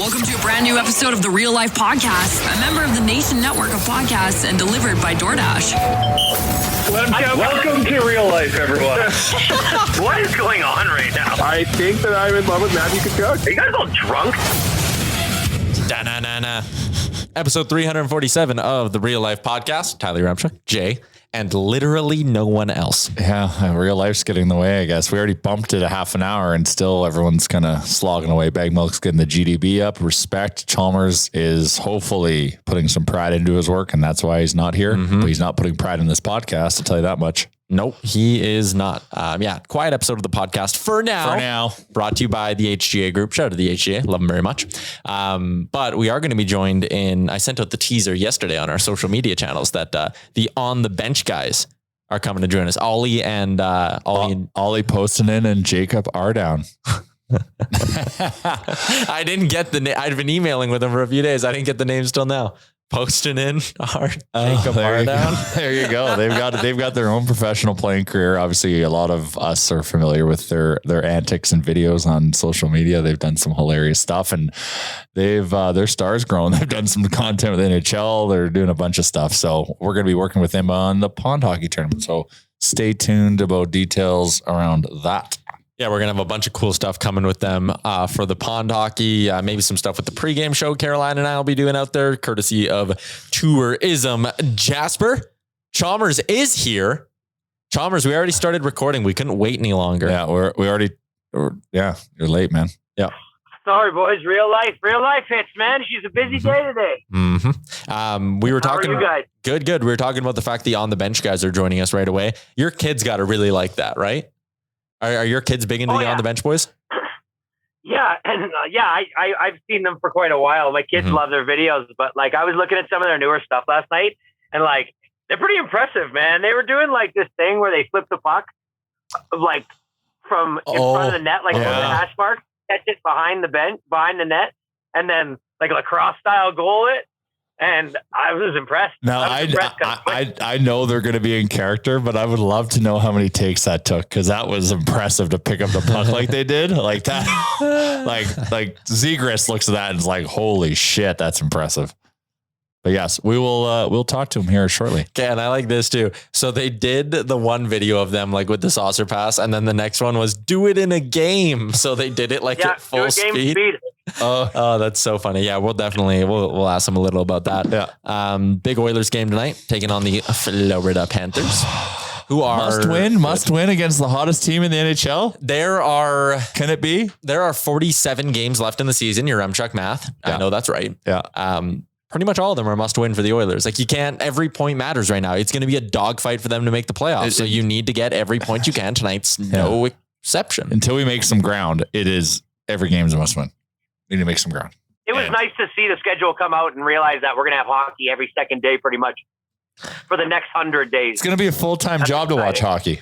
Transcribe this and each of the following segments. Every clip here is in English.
Welcome to a brand new episode of the Real Life Podcast, a member of the Nation Network of Podcasts and delivered by DoorDash. Welcome to Real Life, everyone. What is going on right now? I think that I'm in love with Matthew Tkachuk. Are you guys all drunk? Da-na-na-na. Episode 347 of the Real Life Podcast. Tyler Ramchuk, Jay, and literally no one else. Yeah, real life's getting in the way, I guess. We already bumped it a half an hour and still everyone's kind of slogging away. Baggedmilk's getting the GDB up. Respect. Chalmers is hopefully putting some pride into his work, and that's why he's not here. But he's not putting pride in this podcast, I'll tell you that much. Nope, he is not. Quiet episode of the podcast for now. Brought to you by the HGA group. Shout out to the HGA. Love them very much. But we are going to be joined I sent out the teaser yesterday on our social media channels that the On the Bench guys are coming to join us. Olly Postanin and Jacob are down. I didn't get the name. I've been emailing with them for a few days. I didn't get the names till now. Postanin, Jacob down. There you go. They've got their own professional playing career. Obviously, a lot of us are familiar with their antics and videos on social media. They've done some hilarious stuff, and they've their stars grown. They've done some content with NHL. They're doing a bunch of stuff. So we're going to be working with them on the Pond Hockey Tournament. So stay tuned about details around that. Yeah, we're going to have a bunch of cool stuff coming with them for the pond hockey, maybe some stuff with the pregame show Caroline and I will be doing out there, courtesy of Tourism. Jasper, Chalmers is here. Chalmers, we already started recording. We couldn't wait any longer. Yeah, you're late, man. Yeah. Sorry, boys. Real life hits, man. She's a busy day today. We were talking. How are you guys? Good. We were talking about the fact the On the Bench guys are joining us right away. Your kids got to really like that, right? Are your kids big into the On the Bench boys? Yeah, and I've seen them for quite a while. My kids love their videos, but like I was looking at some of their newer stuff last night, and like they're pretty impressive, man. They were doing like this thing where they flip the puck, like from in front of the net, like from the hash mark, catch it behind the net, and then like a lacrosse style goal it. And I was impressed. Now, I know they're going to be in character, but I would love to know how many takes that took, because that was impressive to pick up the puck like they did. Like that, like Zegras looks at that and is like, holy shit, that's impressive. But yes, we'll talk to him here shortly. Okay, and I like this too. So they did the one video of them like with the saucer pass, and then the next one was do it in a game. So they did it like at full speed. Oh, that's so funny. Yeah, we'll ask them a little about that. Yeah. Big Oilers game tonight, taking on the Florida Panthers, who are must win against the hottest team in the NHL. There are 47 games left in the season. Your Remchuk math. Yeah. I know that's right. Yeah. Pretty much all of them are must win for the Oilers. Like every point matters right now. It's going to be a dogfight for them to make the playoffs. So you need to get every point you can. Tonight's no exception. Until we make some ground, it is every game's a must win. We need to make some ground. It was nice to see the schedule come out and realize that we're going to have hockey every second day pretty much for the next 100 days. It's going to be a full-time job to watch hockey.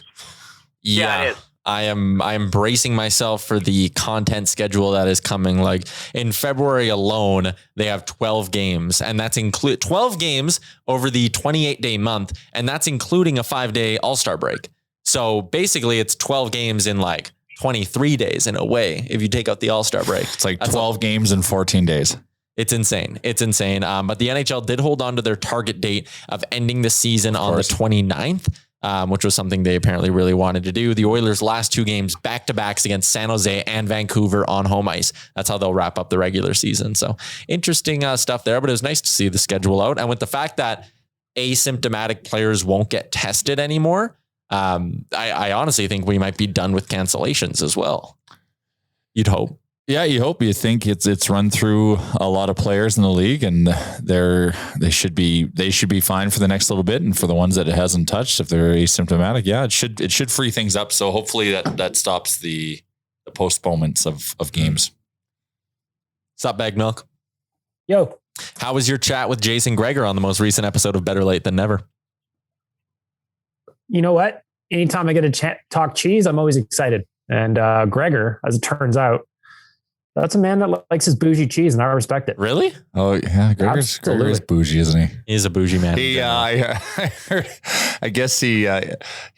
Yeah, it is. I am bracing myself for the content schedule that is coming. Like in February alone, they have 12 games, and that's 12 games over the 28-day month, and that's including a 5-day All-Star break. So basically, it's 12 games in like 23 days in a way, if you take out the All-Star break. It's like 12 games in 14 days. It's insane. But the NHL did hold on to their target date of ending the season on the 29th. Which was something they apparently really wanted to do. The Oilers' last two games back-to-backs against San Jose and Vancouver on home ice. That's how they'll wrap up the regular season. So interesting stuff there, but it was nice to see the schedule out. And with the fact that asymptomatic players won't get tested anymore, I honestly think we might be done with cancellations as well. You'd hope. Yeah, you hope. You think it's run through a lot of players in the league, and they should be fine for the next little bit. And for the ones that it hasn't touched, if they're asymptomatic, it should free things up. So hopefully that stops the postponements of games. What's up, Baggedmilk? Yo, how was your chat with Jason Gregor on the most recent episode of Better Late Than Never? You know what? Anytime I get to talk cheese, I'm always excited. And Gregor, as it turns out, that's a man that likes his bougie cheese, and I respect it. Really? Oh yeah, Gregor's bougie, isn't he? He's a bougie man. I heard. I guess he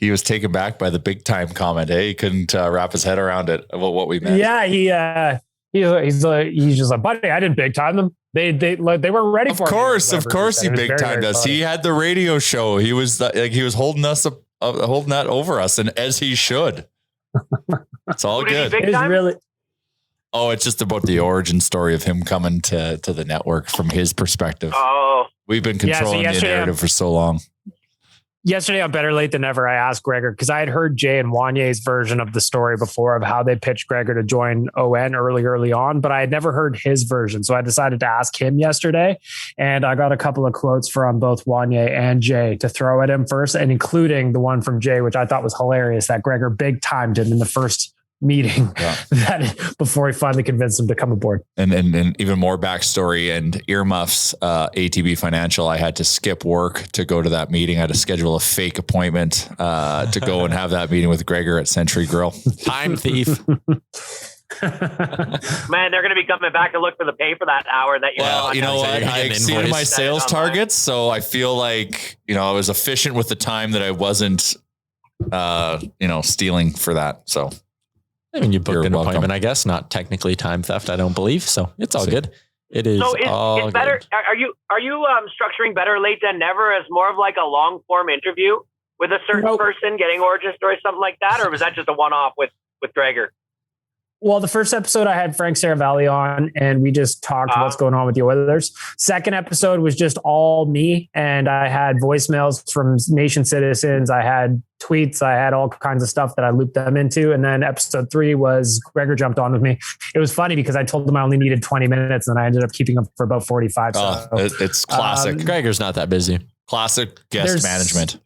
was taken back by the big time comment. He couldn't wrap his head around it about what we meant. Yeah, He's just like, buddy, I didn't big time them. They weren't ready for it. Of course, he big timed us. He had the radio show. He was he was holding us up, holding that over us, and as he should. It's all good. It's really. Oh, it's just about the origin story of him coming to the network from his perspective. Oh, we've been controlling the narrative for so long. Yesterday on Better Late Than Never, I asked Gregor, because I had heard Jay and Wanye's version of the story before of how they pitched Gregor to join ON early on, but I had never heard his version. So I decided to ask him yesterday, and I got a couple of quotes from both Wanye and Jay to throw at him first, and including the one from Jay, which I thought was hilarious, that Gregor big timed him in the first meeting that before he finally convinced him to come aboard. And even more backstory and earmuffs, ATB Financial, I had to skip work to go to that meeting. I had to schedule a fake appointment to go and have that meeting with Gregor at Century Grill. Time thief. man, they're going to be coming back to look for the pay for that hour that you're Well, you know what? I exceeded my sales targets, so I feel like, I was efficient with the time that I wasn't, stealing for that. So I mean, you booked an appointment, I guess, not technically time theft, I don't believe. So it's all good. It is. So it's better. Are you structuring Better Late Than Never as more of like a long form interview with a certain person getting origin story, something like that? Or was that just a one-off with Gregor? Well, the first episode I had Frank Saravalli on, and we just talked what's going on with the Oilers. Second episode was just all me, and I had voicemails from Nation citizens. I had tweets. I had all kinds of stuff that I looped them into. And then episode 3 was Gregor jumped on with me. It was funny because I told him I only needed 20 minutes, and I ended up keeping him for about 45. It's classic. Gregor's not that busy. Classic guest management.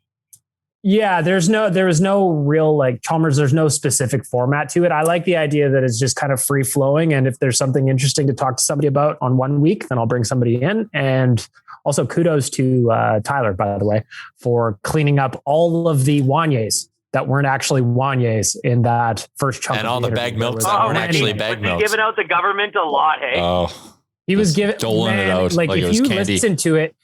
Yeah, there was no real Chalmers. There's no specific format to it. I like the idea that it's just kind of free flowing. And if there's something interesting to talk to somebody about on one week, then I'll bring somebody in. And also kudos to Tyler, by the way, for cleaning up all of the Wanyes that weren't actually Wanyes in that first chunk. And all the Baggedmilks that weren't actually Baggedmilks. He's giving out the government a lot, hey? Oh, he was giving doling it out like if you candy. listen to it.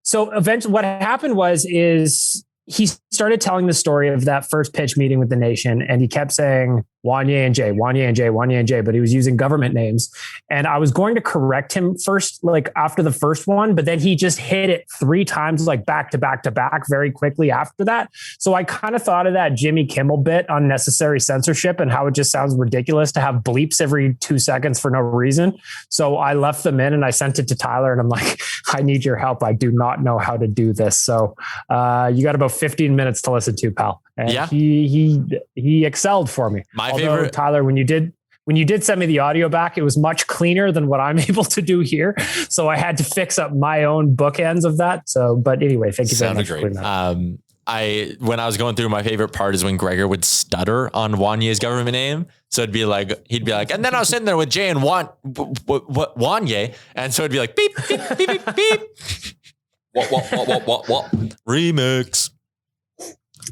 So eventually what happened is he started telling the story of that first pitch meeting with the Nation, and he kept saying Wanye and Jay, Wanye and Jay, Wanye and Jay, but he was using government names. And I was going to correct him first, after the first one, but then he just hit it 3 times, back to back to back very quickly after that. So I kind of thought of that Jimmy Kimmel bit, unnecessary censorship, and how it just sounds ridiculous to have bleeps every 2 seconds for no reason. So I left them in and I sent it to Tyler, and I'm like, I need your help. I do not know how to do this. So you got about 15 minutes to listen to, pal. And he excelled for me. My favorite, Tyler, when you did send me the audio back, it was much cleaner than what I'm able to do here. So I had to fix up my own bookends of that. So, but anyway, thank you very much for doing that. When I was going through, my favorite part is when Gregor would stutter on Wanye's government name. So he'd be like, and then I was sitting there with Jay and Wanye. And so it'd be like, beep, beep, beep, beep, beep. What? Remix.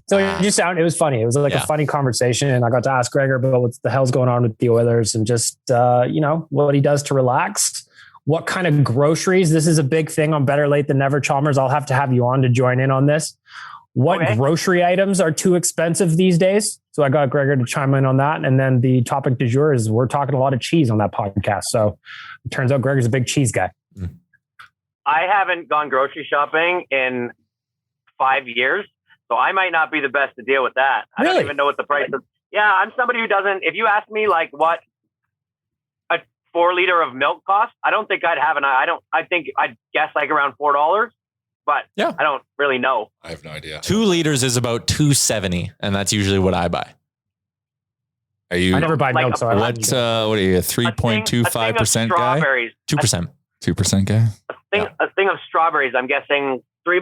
So it was funny. It was a funny conversation. And I got to ask Gregor about what the hell's going on with the Oilers and just, what he does to relax. What kind of groceries? This is a big thing on Better Late Than Never, Chalmers. I'll have to have you on to join in on this. What grocery items are too expensive these days? So I got Gregor to chime in on that. And then the topic du jour is we're talking a lot of cheese on that podcast. So it turns out Gregor's a big cheese guy. I haven't gone grocery shopping in 5 years. So I might not be the best to deal with that. I don't even know what the price is. Yeah, I'm somebody who doesn't. If you ask me what a 4 liter of milk costs, I don't think I'd have I think I'd guess around $4, but I don't really know. I have no idea. 2 liters is about $2.70, and that's usually what I buy. Are you? I never buy milk, so what are you? 3.25% guy? 2%. 2% guy. A thing of strawberries. I'm guessing $3.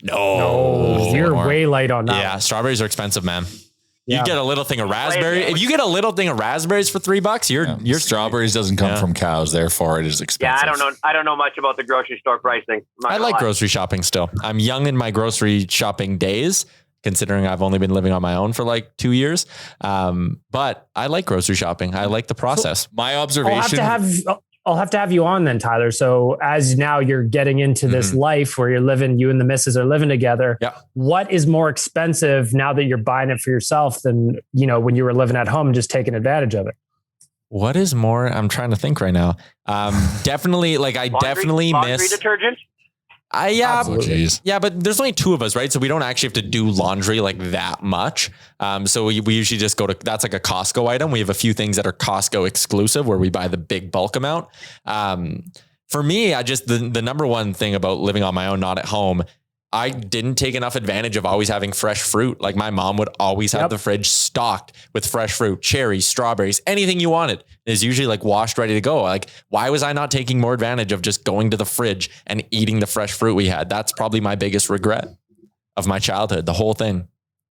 No, you're way light on that. Yeah, strawberries are expensive, man. You get a little thing of raspberry. If you get a little thing of raspberries for $3, your strawberries doesn't come from cows, therefore it is expensive. Yeah, I don't know much about the grocery store pricing. I like grocery shopping still. I'm young in my grocery shopping days, considering I've only been living on my own for 2 years. But I like grocery shopping. I like the process. My observation. I'll have to have you on then, Tyler. So as now you're getting into this life where you're living, you and the missus are living together. Yeah. What is more expensive now that you're buying it for yourself than, when you were living at home and just taking advantage of it? What is more? I'm trying to think right now. Definitely, like I definitely laundry miss detergent. Yeah, Jeez. but there's only 2 of us, right? So we don't actually have to do laundry like that much. So we usually just go to, that's like a Costco item. We have a few things that are Costco exclusive where we buy the big bulk amount. For me, the number one thing about living on my own, not at home, I didn't take enough advantage of always having fresh fruit. Like my mom would always have the fridge stocked with fresh fruit, cherries, strawberries, anything you wanted is usually like washed, ready to go. Like, why was I not taking more advantage of just going to the fridge and eating the fresh fruit we had? That's probably my biggest regret of my childhood, the whole thing.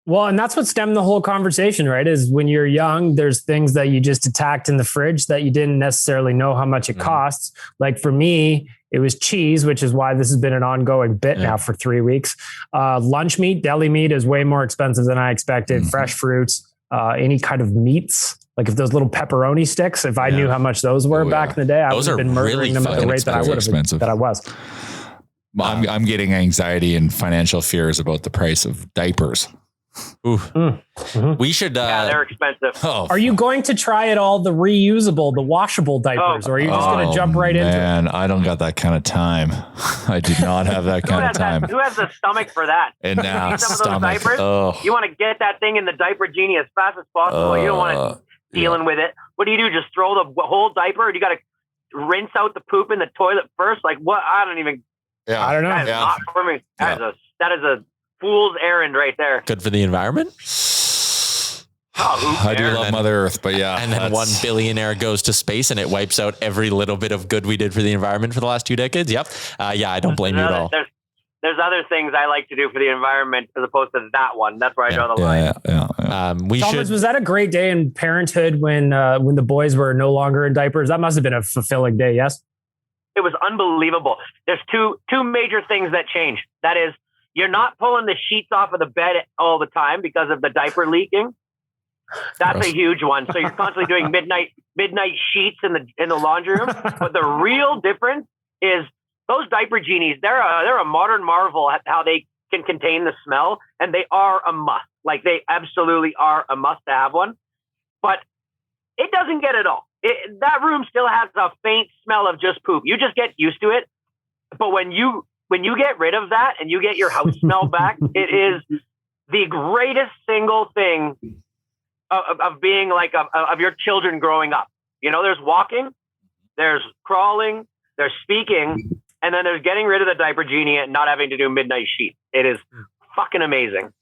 Well, and that's what stemmed the whole conversation, right? Is when you're young, there's things that you just attacked in the fridge that you didn't necessarily know how much it costs. Like for me, it was cheese, which is why this has been an ongoing bit now for 3 weeks. Lunch meat, deli meat is way more expensive than I expected. Fresh fruits, any kind of meats. Like if those little pepperoni sticks, if I knew how much those were back in the day, I would have been murdering them at the rate that I would have that I was. I'm getting anxiety and financial fears about the price of diapers. We should. They're expensive. Are you going to try it all the reusable, the washable diapers, or are you just going to jump right into it? Man, I don't got that kind of time. I do not have that kind of time. Who has the stomach for that? And now some of those diapers, you want to get that thing in the diaper genie as fast as possible. You don't want to dealing with it. What do? Just throw the whole diaper? You got to rinse out the poop in the toilet first? Like what? I don't even. Yeah, I don't know. That is not for me. That is a fool's errand right there. Good for the environment. I do love Mother Earth, but and then 1 billionaire goes to space and it wipes out every little bit of good we did for the environment for the last 2 decades. Yep. I don't blame you at all. There's other things I like to do for the environment as opposed to that one. That's where I draw the line. Chalmers, was that a great day in parenthood when the boys were no longer in diapers? That must have been a fulfilling day. Yes. It was unbelievable. There's two major things that change. That is, you're not pulling the sheets off of the bed all the time because of the diaper leaking. That's a huge one. So you're constantly doing midnight sheets in the laundry room. But the real difference is those diaper genies. They're a modern marvel at how they can contain the smell, and they are a must. Like they absolutely are a must to have one. But it doesn't get it all. That room still has a faint smell of just poop. You just get used to it. But when you get rid of that and you get your house smell back, it is the greatest single thing of being like of your children growing up. You know, there's walking, there's crawling, there's speaking, and then there's getting rid of the diaper genie and not having to do midnight sheets. It is fucking amazing.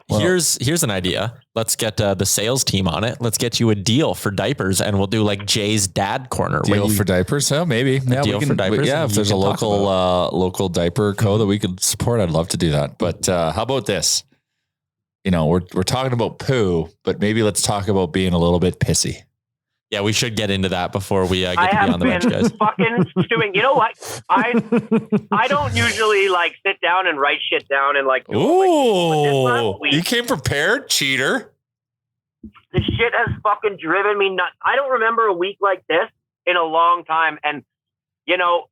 Well, here's an idea. Let's get the sales team on it. Let's get you a deal for diapers, and we'll do like Jay's dad corner. Deal for diapers? Yeah, maybe. Deal for diapers. Yeah, if there's a local diaper co that we could support, I'd love to do that. But how about this? You know, we're talking about poo, but maybe let's talk about being a little bit pissy. Yeah, we should get into that before we get to be on the bench, guys. Fucking stewing. You know what? I don't usually like sit down and write shit down and like. Ooh, you came prepared, cheater. The shit has fucking driven me nuts. I don't remember a week like this in a long time, and you know,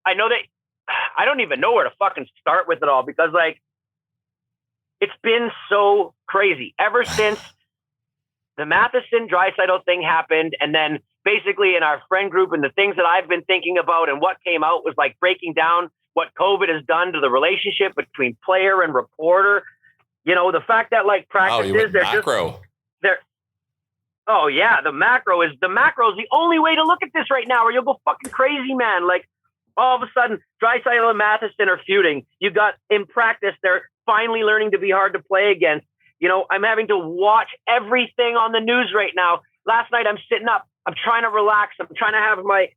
I know that I don't even know where to fucking start with it all because like it's been so crazy ever since the Matheson Draisaitl thing happened. And then basically in our friend group and the things that I've been thinking about and what came out was like breaking down what COVID has done to the relationship between player and reporter. You know, the fact that like practices, oh yeah, the macro is the only way to look at this right now or you'll go fucking crazy, man. Like all of a sudden Draisaitl and Matheson are feuding. You got in practice, they're finally learning to be hard to play against. You know, I'm having to watch everything on the news right now. Last night, I'm sitting up. I'm trying to relax. I'm trying to have my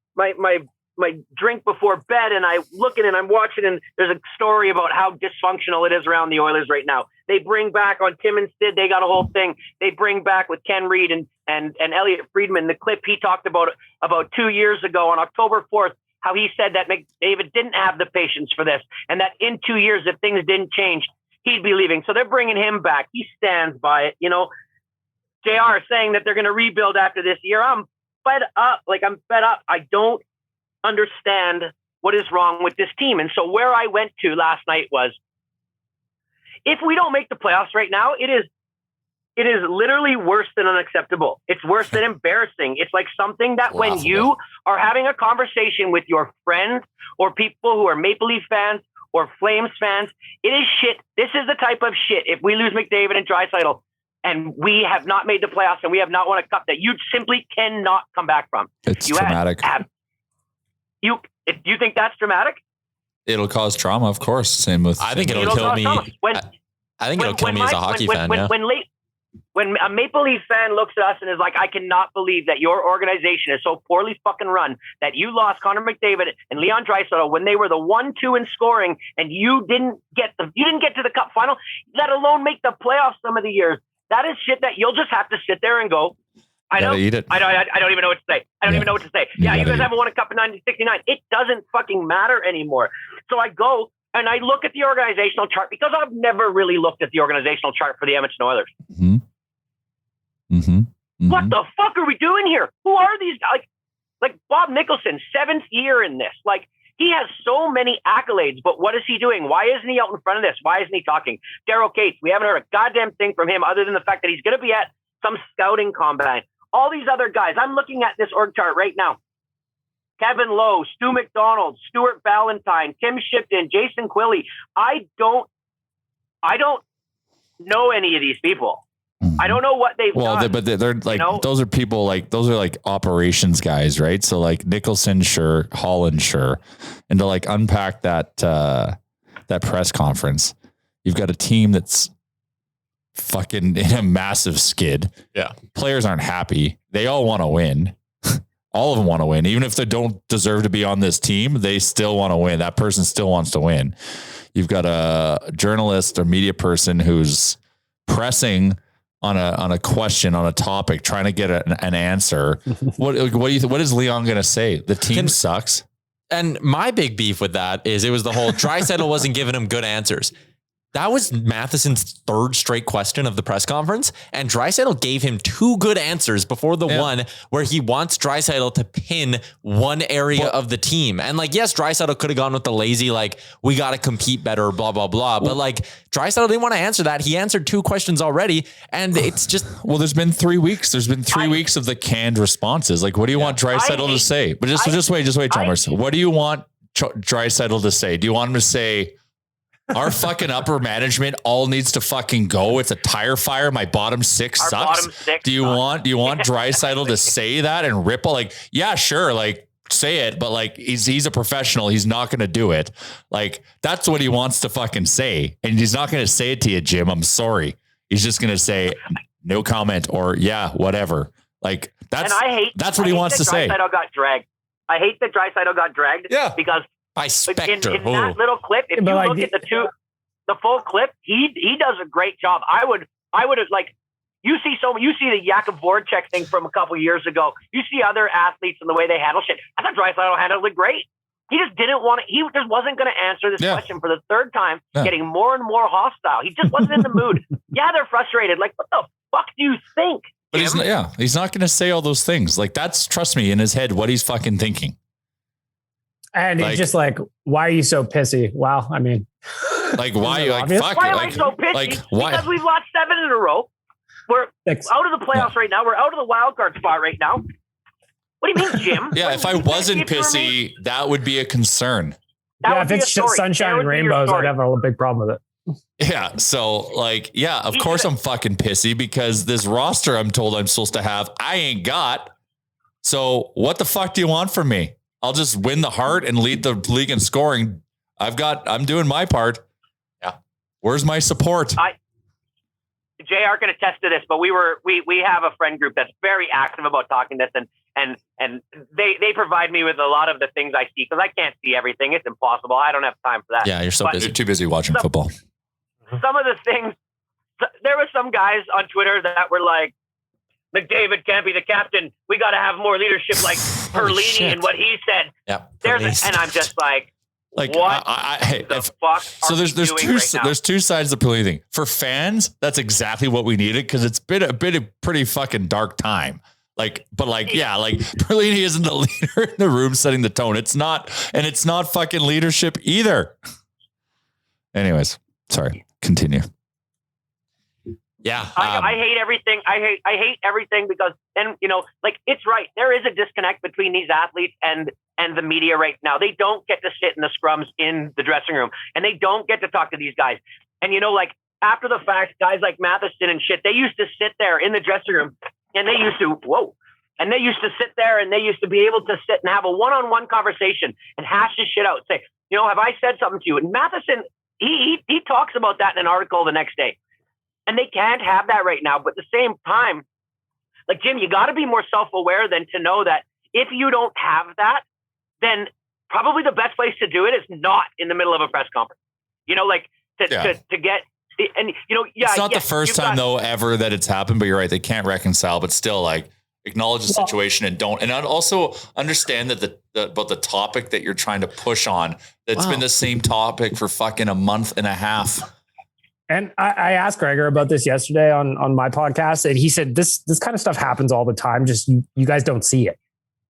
drink before bed, and I'm looking and I'm watching, and there's a story about how dysfunctional it is around the Oilers right now. They bring back on Tim and Sid. They got a whole thing. They bring back with Ken Reid and Elliot Friedman the clip he talked about 2 years ago on October 4th. How he said that McDavid didn't have the patience for this, and that in 2 years, if things didn't change, he'd be leaving. So they're bringing him back. He stands by it. You know, JR is saying that they're going to rebuild after this year. I'm fed up. I'm fed up. I don't understand what is wrong with this team. And so where I went to last night was, if we don't make the playoffs right now, it is It is literally worse than unacceptable. It's worse than embarrassing. It's like something that when you are having a conversation with your friends or people who are Maple Leaf fans or Flames fans, it is shit. This is the type of shit. If we lose McDavid and Draisaitl and we have not made the playoffs and we have not won a cup, that you simply cannot come back from. It's traumatic. You think that's dramatic? It'll cause trauma, of course. Same with. I think it'll kill me. I think it'll kill me as a hockey fan. When a Maple Leaf fan looks at us and is like, I cannot believe that your organization is so poorly fucking run that you lost Connor McDavid and Leon Draisaitl when they were the 1-2 in scoring and you didn't get to the cup final, let alone make the playoffs some of the years. That is shit that you'll just have to sit there and go, I don't even know what to say. I don't even know what to say. You guys haven't won a cup in 1969. It doesn't fucking matter anymore. So I go and I look at the organizational chart because I've never really looked at the organizational chart for the Edmonton Oilers. Mm-hmm. Mm-hmm. Mm-hmm. What the fuck are we doing here? Who are these guys? Like Bob Nicholson, 7th year in this. Like, he has so many accolades, but what is he doing? Why isn't he out in front of this? Why isn't he talking? Daryl Cates, we haven't heard a goddamn thing from him other than the fact that he's going to be at some scouting combine. All these other guys, I'm looking at this org chart right now. Kevin Lowe, Stu McDonald, Stuart Valentine, Tim Shipton, Jason Quilley. I don't know any of these people. I don't know what they've done. But they're like, those are people like, those are like operations guys, right? So like Nicholson, sure. Holland, sure. And to like unpack that press conference, you've got a team that's fucking in a massive skid. Yeah. Players aren't happy. They all want to win. All of them want to win. Even if they don't deserve to be on this team, they still want to win. That person still wants to win. You've got a journalist or media person who's pressing on a question, on a topic, trying to get an answer. What is Leon going to say? The team sucks. And my big beef with that is it was the whole Draisaitl wasn't giving him good answers. That was Matheson's 3rd straight question of the press conference. And Draisaitl gave him 2 good answers before the one where he wants Draisaitl to pin one area of the team. And like, yes, Draisaitl could have gone with the lazy, like, we got to compete better, blah, blah, blah. But like Draisaitl didn't want to answer that. He answered 2 questions already. And it's just, well, there's been 3 weeks. There's been 3 weeks of the canned responses. Like, what do you want Draisaitl to say? But just wait, Chalmers. What do you want Draisaitl to say? Do you want him to say, our fucking upper management all needs to fucking go? It's a tire fire. My bottom 6 sucks. Do you want Draisaitl to say that and ripple? Like, yeah, sure. Like, say it, but like, he's a professional. He's not going to do it. Like, that's what he wants to fucking say. And he's not going to say it to you, Jim. I'm sorry. He's just going to say no comment or yeah, whatever. Like, that's what he wants to say. Draisaitl got dragged. I hate that Draisaitl got dragged. Yeah. Because by Spectre. In that little clip, if you look at the full clip, he does a great job. I would have like, you see the Jakub Voracek thing from a couple years ago. You see other athletes and the way they handle shit. I thought Draisaitl handled it great. He just didn't want to. He just wasn't going to answer this question for the 3rd time, getting more and more hostile. He just wasn't in the mood. Yeah, they're frustrated. Like, what the fuck do you think? But he's not going to say all those things. Like, that's, trust me, in his head, what he's fucking thinking. And he's just like, why are you so pissy? Wow. I mean, like, why? Like, fuck why it. am I so pissy? Like, why? Because we've lost 7 in a row. We're out of the playoffs right now. We're out of the wild card spot right now. What do you mean, Jim? If I wasn't pissy, that would be a concern. If it's sunshine and rainbows, I'd have a big problem with it. Yeah. So like, of course I'm fucking pissy because this roster I'm told I'm supposed to have, I ain't got. So what the fuck do you want from me? I'll just win the heart and lead the league in scoring. I'm doing my part. Yeah. Where's my support? JR can attest to this, but we have a friend group that's very active about talking this and they provide me with a lot of the things I see because I can't see everything. It's impossible. I don't have time for that. Yeah, you're so busy. You're too busy watching football. Some of the things, there were some guys on Twitter that were like, McDavid can't be the captain. We got to have more leadership like Perlini and what he said. Yeah, and I'm just like what the fuck? So there's two sides of the Perlini thing. For fans, that's exactly what we needed because it's been a pretty fucking dark time. Like Perlini isn't the leader in the room setting the tone. It's not fucking leadership either. Anyways, sorry. Continue. Yeah. I hate everything. I hate everything because then, like it's right. There is a disconnect between these athletes and the media right now. They don't get to sit in the scrums in the dressing room and they don't get to talk to these guys. And, like after the fact, guys like Matheson and shit, they used to sit there in the dressing room and they used to, and they used to sit there and they used to be able to sit and have a one-on-one conversation and hash this shit out. Say, have I said something to you? And Matheson, he talks about that in an article the next day. And they can't have that right now. But at the same time, like, Jim, you got to be more self-aware than to know that if you don't have that, then probably the best place to do it is not in the middle of a press conference. To get, and, it's not the first time, though, ever that it's happened. But you're right. They can't reconcile. But still, like, acknowledge the situation and don't. And I'd also understand that about the topic that you're trying to push on. That's been the same topic for fucking a month and a half. And I asked Gregor about this yesterday on my podcast, and he said this kind of stuff happens all the time. Just you guys don't see it.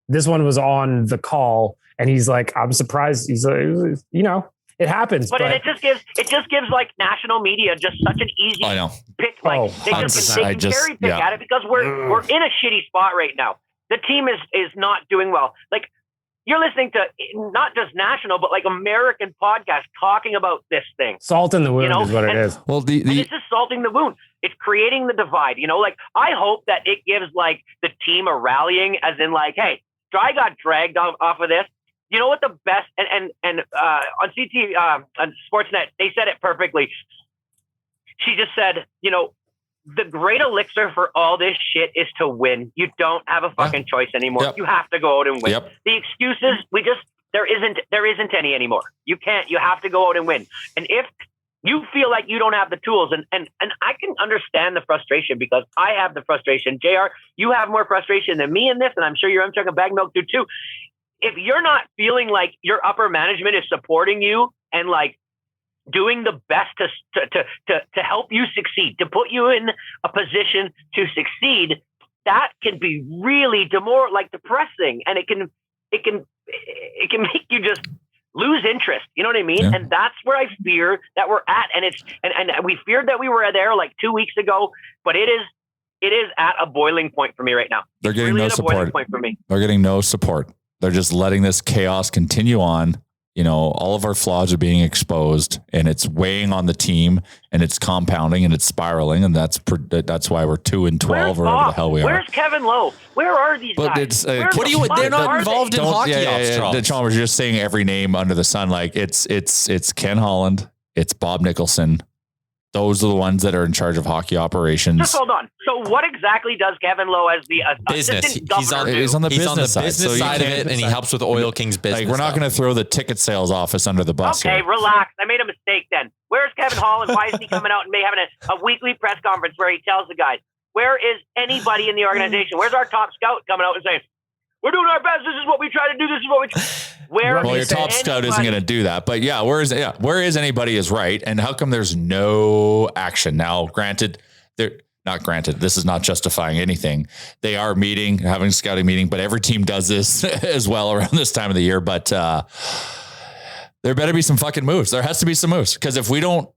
This one was on the call, and he's like, I'm surprised. He's like, it happens. But it just gives like national media just such an easy pick. Like they can cherry pick at it because we're in a shitty spot right now. The team is not doing well. Like, you're listening to not just national, but like American podcasts talking about this thing. Salt in the wound is what it is. Well, it's just salting the wound. It's creating the divide. Like, I hope that it gives like the team a rallying, as in like, hey, Dry got dragged off of this. You know what the best and on CT on Sportsnet, they said it perfectly. She just said, the great elixir for all this shit is to win. You don't have a fucking choice anymore. Yep. You have to go out and win. Yep. The excuses, there isn't any anymore. You have to go out and win. And if you feel like you don't have the tools, and I can understand the frustration because I have the frustration. JR, you have more frustration than me in this, and I'm sure your Chuck and Baggedmilk do too. If you're not feeling like your upper management is supporting you and like doing the best to help you succeed, to put you in a position to succeed, that can be really depressing, and it can make you just lose interest. You know what I mean? Yeah. And that's where I fear that we're at. And and we feared that we were there like 2 weeks ago, but it is at a boiling point for me right now. They're getting no support. They're getting no support. They're just letting this chaos continue on. All of our flaws are being exposed, and it's weighing on the team, and it's compounding, and it's spiraling, and that's why we're 2-12 or whatever the hell we are. Where's Kevin Lowe? Where are these guys? They're not involved in hockey ops. The Chalmers, you're just saying every name under the sun. Like it's Ken Holland, it's Bob Nicholson. Those are the ones that are in charge of hockey operations. Just hold on. So what exactly does Kevin Lowe as the assistant governor do? He's on the business side of it, and he helps with Oil Kings business. Like, we're not going to throw the ticket sales office under the bus. Okay, here. Relax. I made a mistake then. Where's Kevin Holland? Why is he coming out and having a weekly press conference where he tells the guys? Where is anybody in the organization? Where's our top scout coming out and saying, we're doing our best. This is what we try to do. This is what we. Well, your top scout isn't going to do that, but where is anybody is right, and how come there's no action? Now, granted, this is not justifying anything. They are having a scouting meeting, but every team does this as well around this time of the year. But there better be some fucking moves. There has to be some moves, because if we don't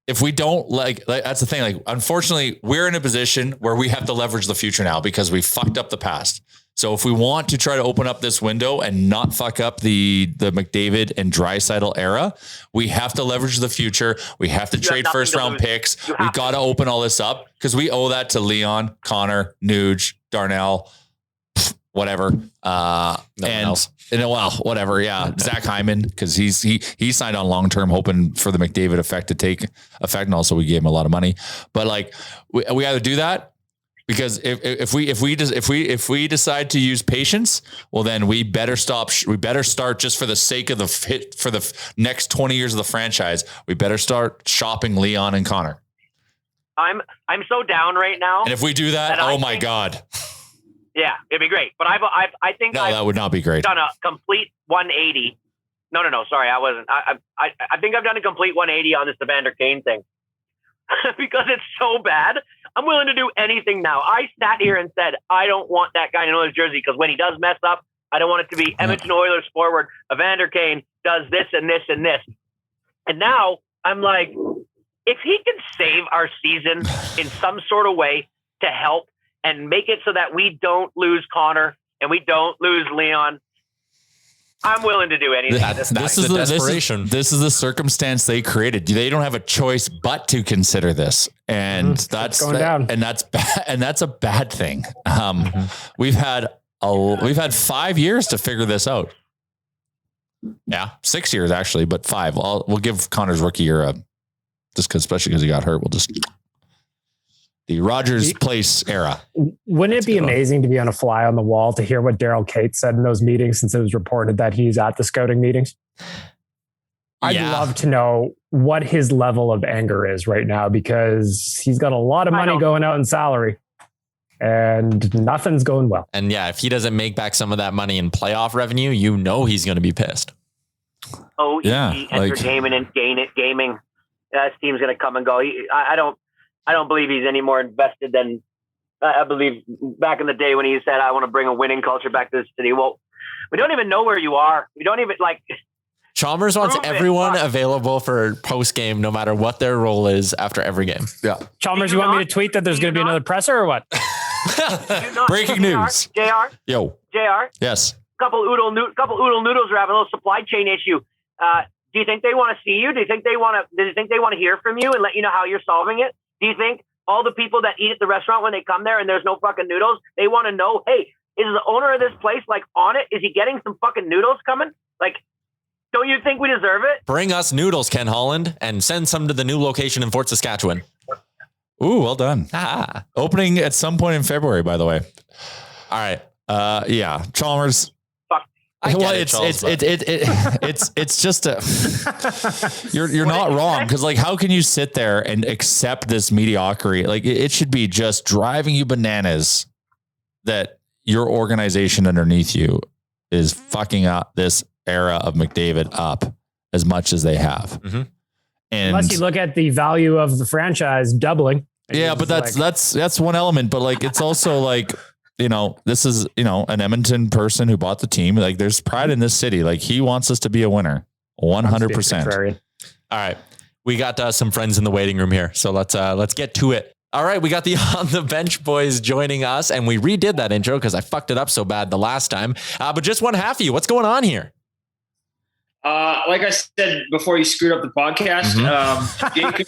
if we don't like that's the thing. Like, unfortunately, we're in a position where we have to leverage the future now because we fucked up the past. So if we want to try to open up this window and not fuck up the McDavid and Draisaitl era, we have to leverage the future. We have to trade first round picks. We've got to open all this up because we owe that to Leon, Connor, Nuge, Darnell, whatever. Whatever. Yeah. Zach Hyman, because he signed on long term, hoping for the McDavid effect to take effect, and also we gave him a lot of money. But like, we either do that, because if we decide to use patience, well, then we better stop. We better start, just for the sake of the next 20 years of the franchise. We better start shopping Leon and Connor. I'm so down right now. And if we do that, oh my God. Yeah, it'd be great. But I think that would not be great. Done a complete 180. No. Sorry, I wasn't. I think I've done a complete 180 on this Evander Kane thing because it's so bad. I'm willing to do anything now. I sat here and said, I don't want that guy in an Oilers jersey, because when he does mess up, I don't want it to be Edmonton Oilers forward Evander Kane does this and this and this. And now I'm like, if he can save our season in some sort of way to help and make it so that we don't lose Connor and we don't lose Leon, I'm willing to do anything. This is the circumstance they created. They don't have a choice but to consider this, and that's going down. And that's bad. And that's a bad thing. We've had 5 years to figure this out. Yeah, 6 years actually, but 5. We'll give Connor's rookie year especially because he got hurt. We'll just the Rogers Place era. Wouldn't it be amazing to be on a fly on the wall to hear what Daryl Cates said in those meetings, since it was reported that he's at the scouting meetings? I'd love to know what his level of anger is right now, because he's got a lot of money going out in salary and nothing's going well. And if he doesn't make back some of that money in playoff revenue, he's going to be pissed. Oh, yeah. Entertainment and gaming. That team's going to come and go. I don't believe he's any more invested than I believe back in the day when he said, I want to bring a winning culture back to the city. Well, we don't even know where you are. We don't even Chalmers wants everyone available for post game, no matter what their role is after every game. Yeah. Chalmers, you want me to tweet that there's going to be another presser or what? Breaking news. JR. Yo. JR. Yes. Couple oodle noodles are having a little supply chain issue. Do you think they want to see you? Do you think they want to hear from you and let you know how you're solving it? Do you think all the people that eat at the restaurant when they come there and there's no fucking noodles, they want to know, hey, is the owner of this place on it? Is he getting some fucking noodles coming? Don't you think we deserve it? Bring us noodles, Ken Holland, and send some to the new location in Fort Saskatchewan. Ooh, well done. Opening at some point in February, by the way. All right. Yeah. Chalmers. It's just you're not wrong. Cause how can you sit there and accept this mediocrity? It should be just driving you bananas that your organization underneath you is fucking up this era of McDavid up as much as they have. And unless you look at the value of the franchise doubling. Yeah, but that's one element, but it's also this is, an Edmonton person who bought the team. There's pride in this city. He wants us to be a winner. 100%. All right. We got some friends in the waiting room here. So let's get to it. All right. We got the On the Bench boys joining us, and we redid that intro because I fucked it up so bad the last time. But just one half of you. What's going on here? Like I said before you screwed up the podcast, Jacob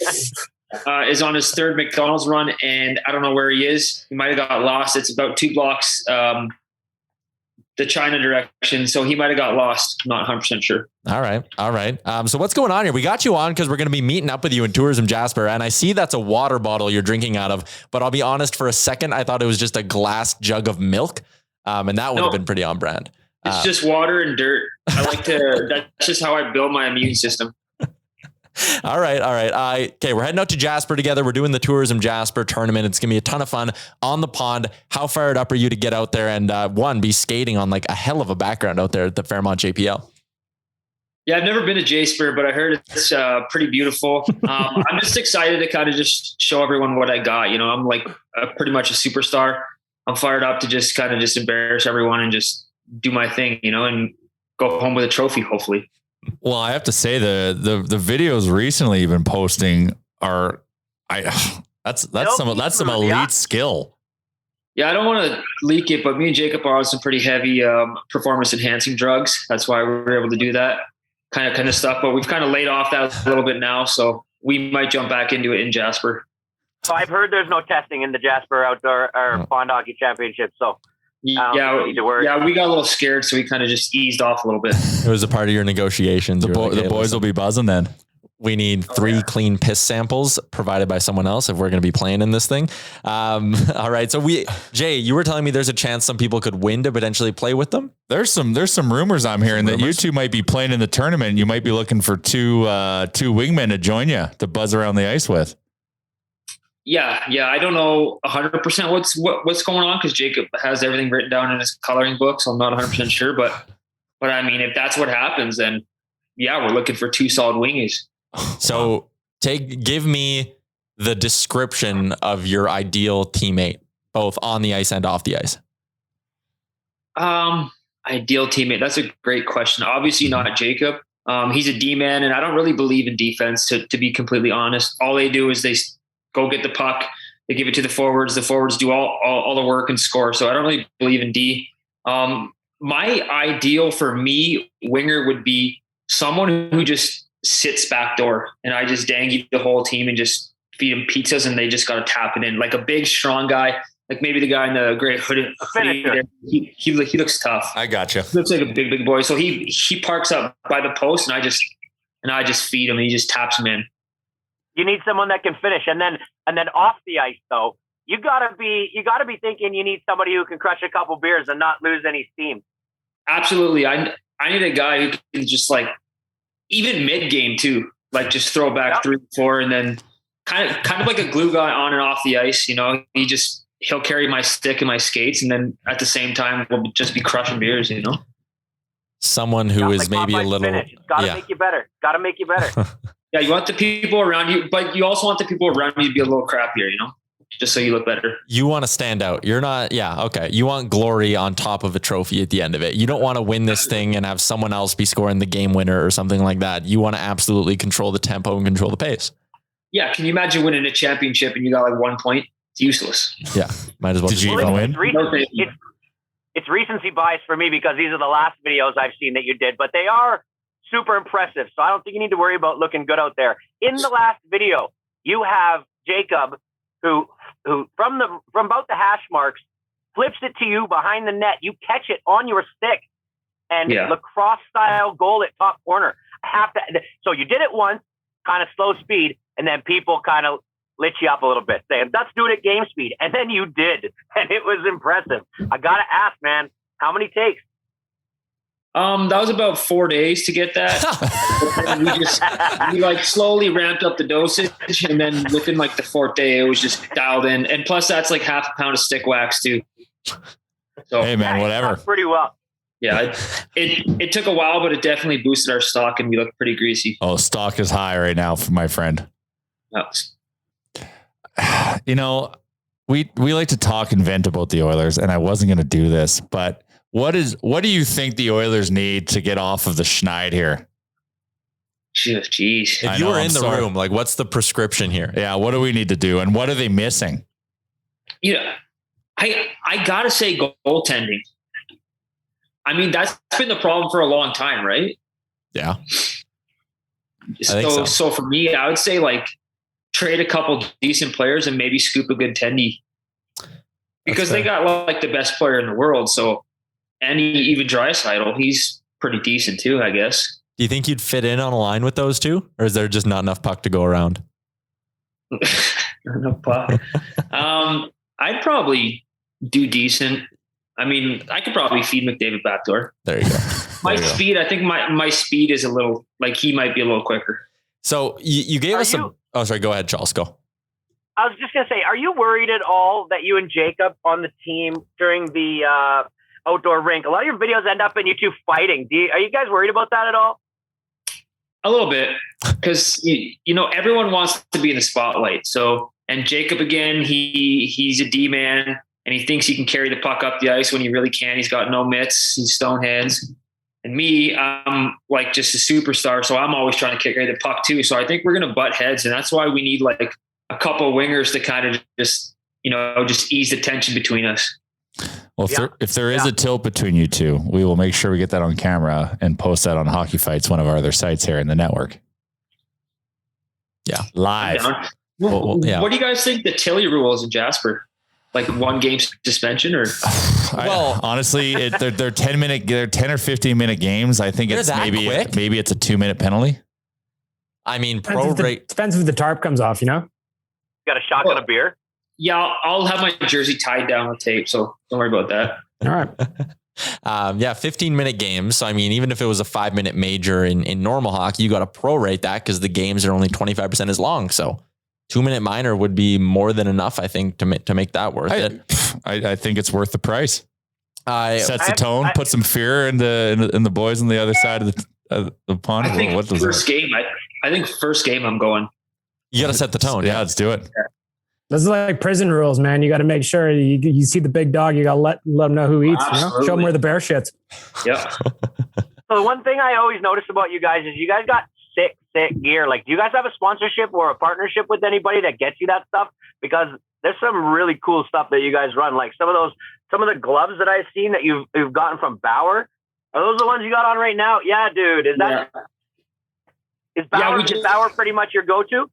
is on his third McDonald's run, and I don't know where he is. He might have got lost. It's about 2 blocks the China direction, so he might have got lost. I'm not 100% sure. All right. So what's going on here? We got you on because we're going to be meeting up with you in Tourism Jasper, and I see that's a water bottle you're drinking out of, but I'll be honest, for a second, I thought it was just a glass jug of milk, and that would have been pretty on brand. It's just water and dirt. That's just how I build my immune system. All right. Okay, we're heading out to Jasper together. We're doing the Tourism Jasper tournament. It's going to be a ton of fun on the pond. How fired up are you to get out there and be skating on a hell of a background out there at the Fairmont JPL? Yeah, I've never been to Jasper, but I heard it's pretty beautiful. I'm just excited to kind of just show everyone what I got. I'm pretty much a superstar. I'm fired up to just kind of just embarrass everyone and just do my thing, and go home with a trophy, hopefully. Well, I have to say the videos recently you've been posting that's some elite skill. Yeah, I don't want to leak it, but me and Jacob are on some pretty heavy performance enhancing drugs. That's why we were able to do that kind of stuff. But we've kind of laid off that a little bit now, so we might jump back into it in Jasper. So I've heard there's no testing in the Jasper Outdoor or Pond Hockey Championship, so. Yeah, we got a little scared, so we kind of just eased off a little bit. It was a part of your negotiations. The boys will be buzzing then. We need 3 clean piss samples provided by someone else if we're going to be playing in this thing. All right. So Jay, you were telling me there's a chance some people could win to potentially play with them. There's some rumors I'm hearing that you two might be playing in the tournament. You might be looking for two wingmen to join you to buzz around the ice with. Yeah. I don't know 100% what's going on because Jacob has everything written down in his coloring book, so I'm not 100% sure. But I mean, if that's what happens, then yeah, we're looking for 2 solid wingies. So give me the description of your ideal teammate, both on the ice and off the ice. Ideal teammate. That's a great question. Obviously not Jacob. He's a D-man, and I don't really believe in defense, to be completely honest. All they do is they go get the puck, they give it to the forwards do all the work and score. So I don't really believe in D. My ideal for me, winger, would be someone who just sits back door, and I just dangy the whole team and just feed them pizzas, and they just got to tap it in. Like a big, strong guy, like maybe the guy in the gray hoodie. He looks tough. I gotcha. He looks like a big boy. So he parks up by the post, and I just feed him, and he just taps him in. You need someone that can finish, and then off the ice though, you gotta be thinking you need somebody who can crush a couple beers and not lose any steam. Absolutely. I need a guy who can just, like, even mid game too, like just throw back 3-4, and then kind of like a glue guy on and off the ice. You know, he'll carry my stick and my skates, and then at the same time we'll just be crushing beers. You know, someone who is maybe a little. Gotta make you better. Gotta make you better. Yeah, you want the people around you, but you also want the people around you to be a little crappier. You know, just so you look better. You want to stand out. You're not, okay. You want glory on top of a trophy at the end of it. You don't want to win this thing and have someone else be scoring the game winner or something like that. You want to absolutely control the tempo and control the pace. Yeah. Can you imagine winning a championship and you got like 1 point? It's useless. Yeah. Might as well. Did you even win? It's recency bias for me because these are the last videos I've seen that you did, but they are super impressive. So I don't think you need to worry about looking good out there. In the last video, you have Jacob, who from about the hash marks flips it to you behind the net. You catch it on your stick, and lacrosse style goal at top corner. So you did it once, kind of slow speed, and then people kind of lit you up a little bit, saying, let's do it at game speed. And then you did, and it was impressive. I got to ask, man, how many takes? That was about 4 days to get that. we like slowly ramped up the dosage, and then within like the 4th day, it was just dialed in. And plus that's like half a pound of stick wax too. So hey man, whatever. Pretty well. Yeah. It took a while, but it definitely boosted our stock, and we look pretty greasy. Oh, stock is high right now for my friend. You know, we like to talk and vent about the Oilers, and I wasn't going to do this, but what do you think the Oilers need to get off of the schneid here? Jeez. If you were in the room, like, what's the prescription here? Yeah. What do we need to do? And what are they missing? Yeah. I gotta say goaltending. I mean, that's been the problem for a long time, right? Yeah. So for me, I would say like trade a couple decent players and maybe scoop a good tendy, because they got like the best player in the world. So, and even Draisaitl, he's pretty decent too, I guess. Do you think you'd fit in on a line with those two, or is there just not enough puck to go around? Enough puck. I'd probably do decent. I mean, I could probably feed McDavid backdoor. There you go. I think my speed is a little, like, he might be a little quicker. So you gave us some. Oh, sorry. Go ahead, Charles. Go. I was just going to say, are you worried at all that you and Jacob on the team during the outdoor rink, a lot of your videos end up in you two fighting? Are you guys worried about that at all? A little bit, because you know, everyone wants to be in the spotlight. So, and Jacob, again, he's a D-man, and he thinks he can carry the puck up the ice when he really can't. He's got no mitts and stone hands. And me, I'm like just a superstar, so I'm always trying to carry the puck too. So I think we're going to butt heads, and that's why we need like a couple of wingers to kind of just ease the tension between us. Well, if there is a tilt between you two, we will make sure we get that on camera and post that on Hockey Fights, one of our other sites here in the network. Yeah, live. What do you guys think the Tilly rule is in Jasper? Like 1 game suspension, or? Honestly, they're 10 or 15 minute games. I think it's maybe it's a 2-minute penalty. I mean, depends if the tarp comes off. You know, got a shotgun of beer. Yeah, I'll have my jersey tied down with tape, so don't worry about that. All right. 15-minute games. So, I mean, even if it was a 5-minute major in normal hockey, you got to prorate that because the games are only 25% as long. So 2-minute minor would be more than enough, I think, to make that worth it. I think it's worth the price. Sets the tone, put some fear in the boys on the other side of the pond. I think first game I'm going. You got to set the tone. Yeah, let's do it. Yeah. This is like prison rules, man. You got to make sure you see the big dog. You got to let them know who eats. You know? Show them where the bear shits. Yeah. So the one thing I always notice about you guys is you guys got sick gear. Like, do you guys have a sponsorship or a partnership with anybody that gets you that stuff? Because there's some really cool stuff that you guys run. Like some of the gloves that I've seen that you've gotten from Bauer. Are those the ones you got on right now? Yeah, dude. Is Bauer pretty much your go-to?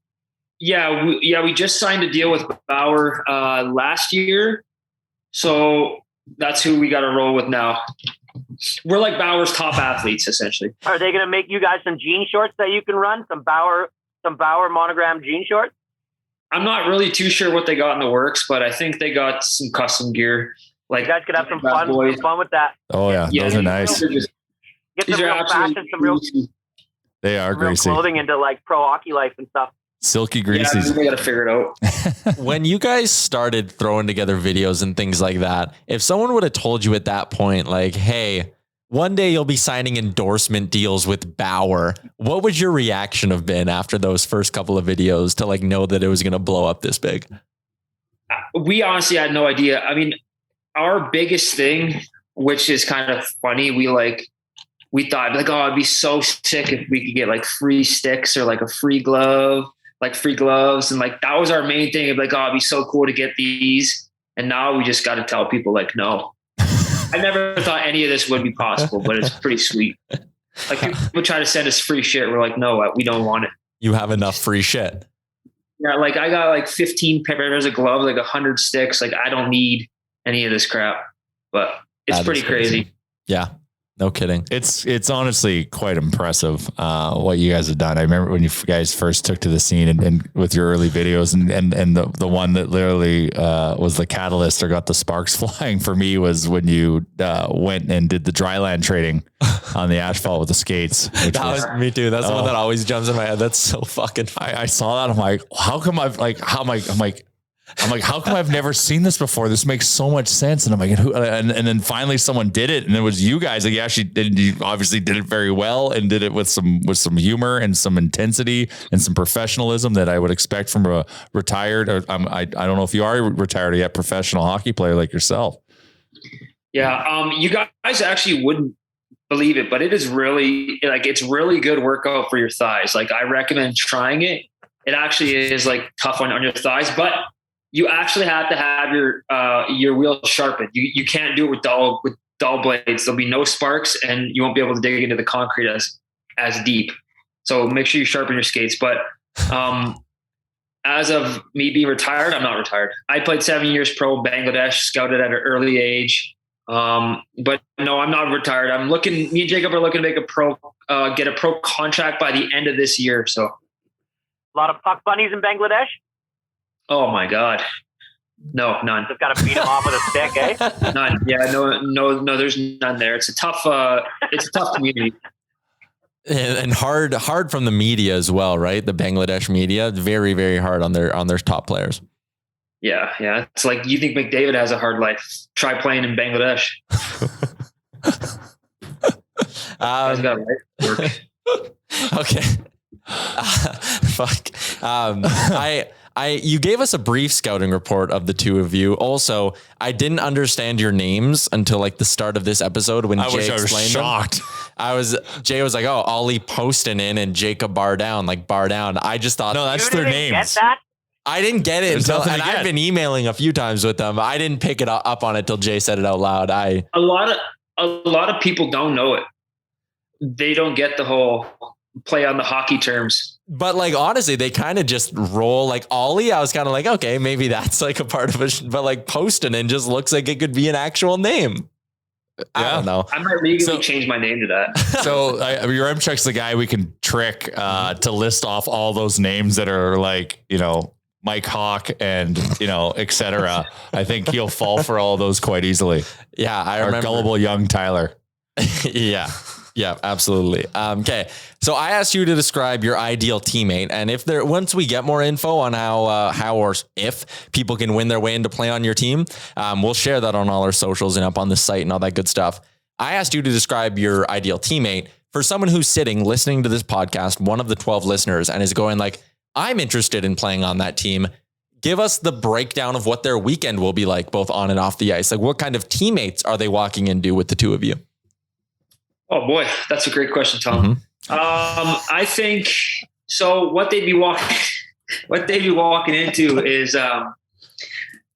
Yeah, we just signed a deal with Bauer last year. So that's who we got to roll with now. We're like Bauer's top athletes, essentially. Are they going to make you guys some jean shorts that you can run? Some Bauer monogram jean shorts? I'm not really too sure what they got in the works, but I think they got some custom gear. Like, you guys could have some fun with that. Oh yeah, those are nice. Get some real fashion, some real. They are greasy. Clothing into like pro hockey life and stuff. Silky greasy. Yeah, we got to figure it out. When you guys started throwing together videos and things like that, if someone would have told you at that point, like, hey, one day you'll be signing endorsement deals with Bauer, what would your reaction have been after those first couple of videos to like know that it was going to blow up this big? We honestly had no idea. I mean, our biggest thing, which is kind of funny, we thought like, oh, it'd be so sick if we could get like free sticks or like a free glove. Like free gloves. And like, that was our main thing of like, oh, it'd be so cool to get these. And now we just got to tell people like, no, I never thought any of this would be possible, but it's pretty sweet. Like people try to send us free shit. We're like, no, we don't want it. You have enough free shit. Yeah. Like I got like 15 pairs of gloves, like 100 sticks. Like I don't need any of this crap, but it's pretty crazy. Yeah. No kidding. It's honestly quite impressive what you guys have done. I remember when you guys first took to the scene and with your early videos and the one that literally was the catalyst or got the sparks flying for me was when you went and did the dryland trading on the asphalt with the skates. That was me too. That's the one that always jumps in my head. That's so fucking funny. I saw that. I'm like, how come how come I've never seen this before? This makes so much sense. And I'm like, and then finally someone did it, and it was you guys. Like, you obviously did it very well and did it with some humor and some intensity and some professionalism that I would expect from a retired, or I don't know if you are retired yet, professional hockey player like yourself. Yeah. You guys actually wouldn't believe it, but it is really it's really good workout for your thighs. Like I recommend trying it. It actually is like tough on your thighs, but you actually have to have your wheel sharpened. You can't do it with dull blades. There'll be no sparks and you won't be able to dig into the concrete as deep. So make sure you sharpen your skates. But as of me being retired, I'm not retired. I played 7 years pro in Bangladesh, scouted at an early age. But no, I'm not retired. Me and Jacob are looking to make get a pro contract by the end of this year. So a lot of puck bunnies in Bangladesh. Oh my God. No, none. Just got to beat them off with a stick, eh? None. Yeah, no, there's none there. It's a tough community. And hard from the media as well, right? The Bangladesh media, very, very hard on their top players. Yeah. It's like, you think McDavid has a hard life. Try playing in Bangladesh. Okay. Fuck. You gave us a brief scouting report of the two of you. Also, I didn't understand your names until like the start of this episode when Jay explained them. Jay was like, oh, Olly Postanin and Jacob Bar Down. I just thought, no, that's their names. Get that? I didn't get it until, and I've been emailing a few times with them. I didn't pick it up on it till Jay said it out loud. A lot of people don't know it. They don't get the whole play on the hockey terms. But like, honestly, they kind of just roll like Olly. I was kind of like, okay, maybe that's like a part of it, but like Postanin just looks like it could be an actual name. I don't know. I might legally change my name to that. So your M-Check's the guy we can trick to list off all those names that are like, Mike Hawk and, et cetera. I think he'll fall for all those quite easily. Yeah. I remember. Our gullible young Tyler. Yeah, absolutely. Okay. So I asked you to describe your ideal teammate. And once we get more info on how or if people can win their way into play on your team, we'll share that on all our socials and up on the site and all that good stuff. I asked you to describe your ideal teammate for someone who's sitting, listening to this podcast, one of the 12 listeners, and is going like, I'm interested in playing on that team. Give us the breakdown of what their weekend will be like, both on and off the ice. Like, what kind of teammates are they walking into with the two of you? Oh boy, that's a great question, Tom. I think so. What they'd be walking into is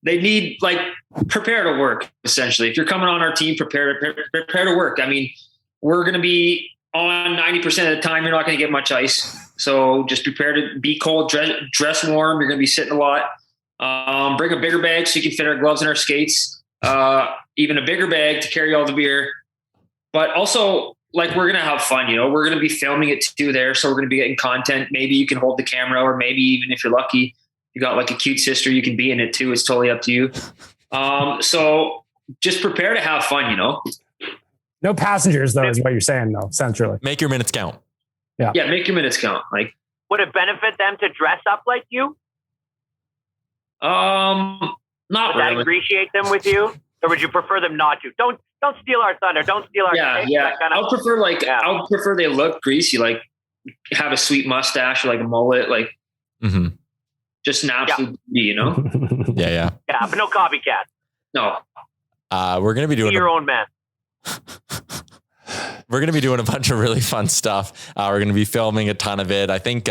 they need like prepare to work. Essentially, if you're coming on our team, prepare to work. I mean, we're going to be on 90% of the time. You're not going to get much ice, so just prepare to be cold, dress warm. You're going to be sitting a lot. Bring a bigger bag so you can fit our gloves and our skates. Even a bigger bag to carry all the beer. But also, like, we're going to have fun, you know, we're going to be filming it too there. So we're going to be getting content. Maybe you can hold the camera, or maybe even if you're lucky, you got like a cute sister, you can be in it too. It's totally up to you. So just prepare to have fun, you know. No passengers, though, is what you're saying, though, essentially. Make your minutes count. Yeah, make your minutes count. Like, would it benefit them to dress up like you? Not would really. that ingratiate them with you? Or would you prefer them not to? Don't steal our thunder. Don't steal our space. I'll prefer they look greasy, like have a sweet mustache or like a mullet, like just an absolute beauty, you know? Yeah, but no copycat. No. We're gonna be doing your own man. We're going to be doing a bunch of really fun stuff. We're going to be filming a ton of it. I think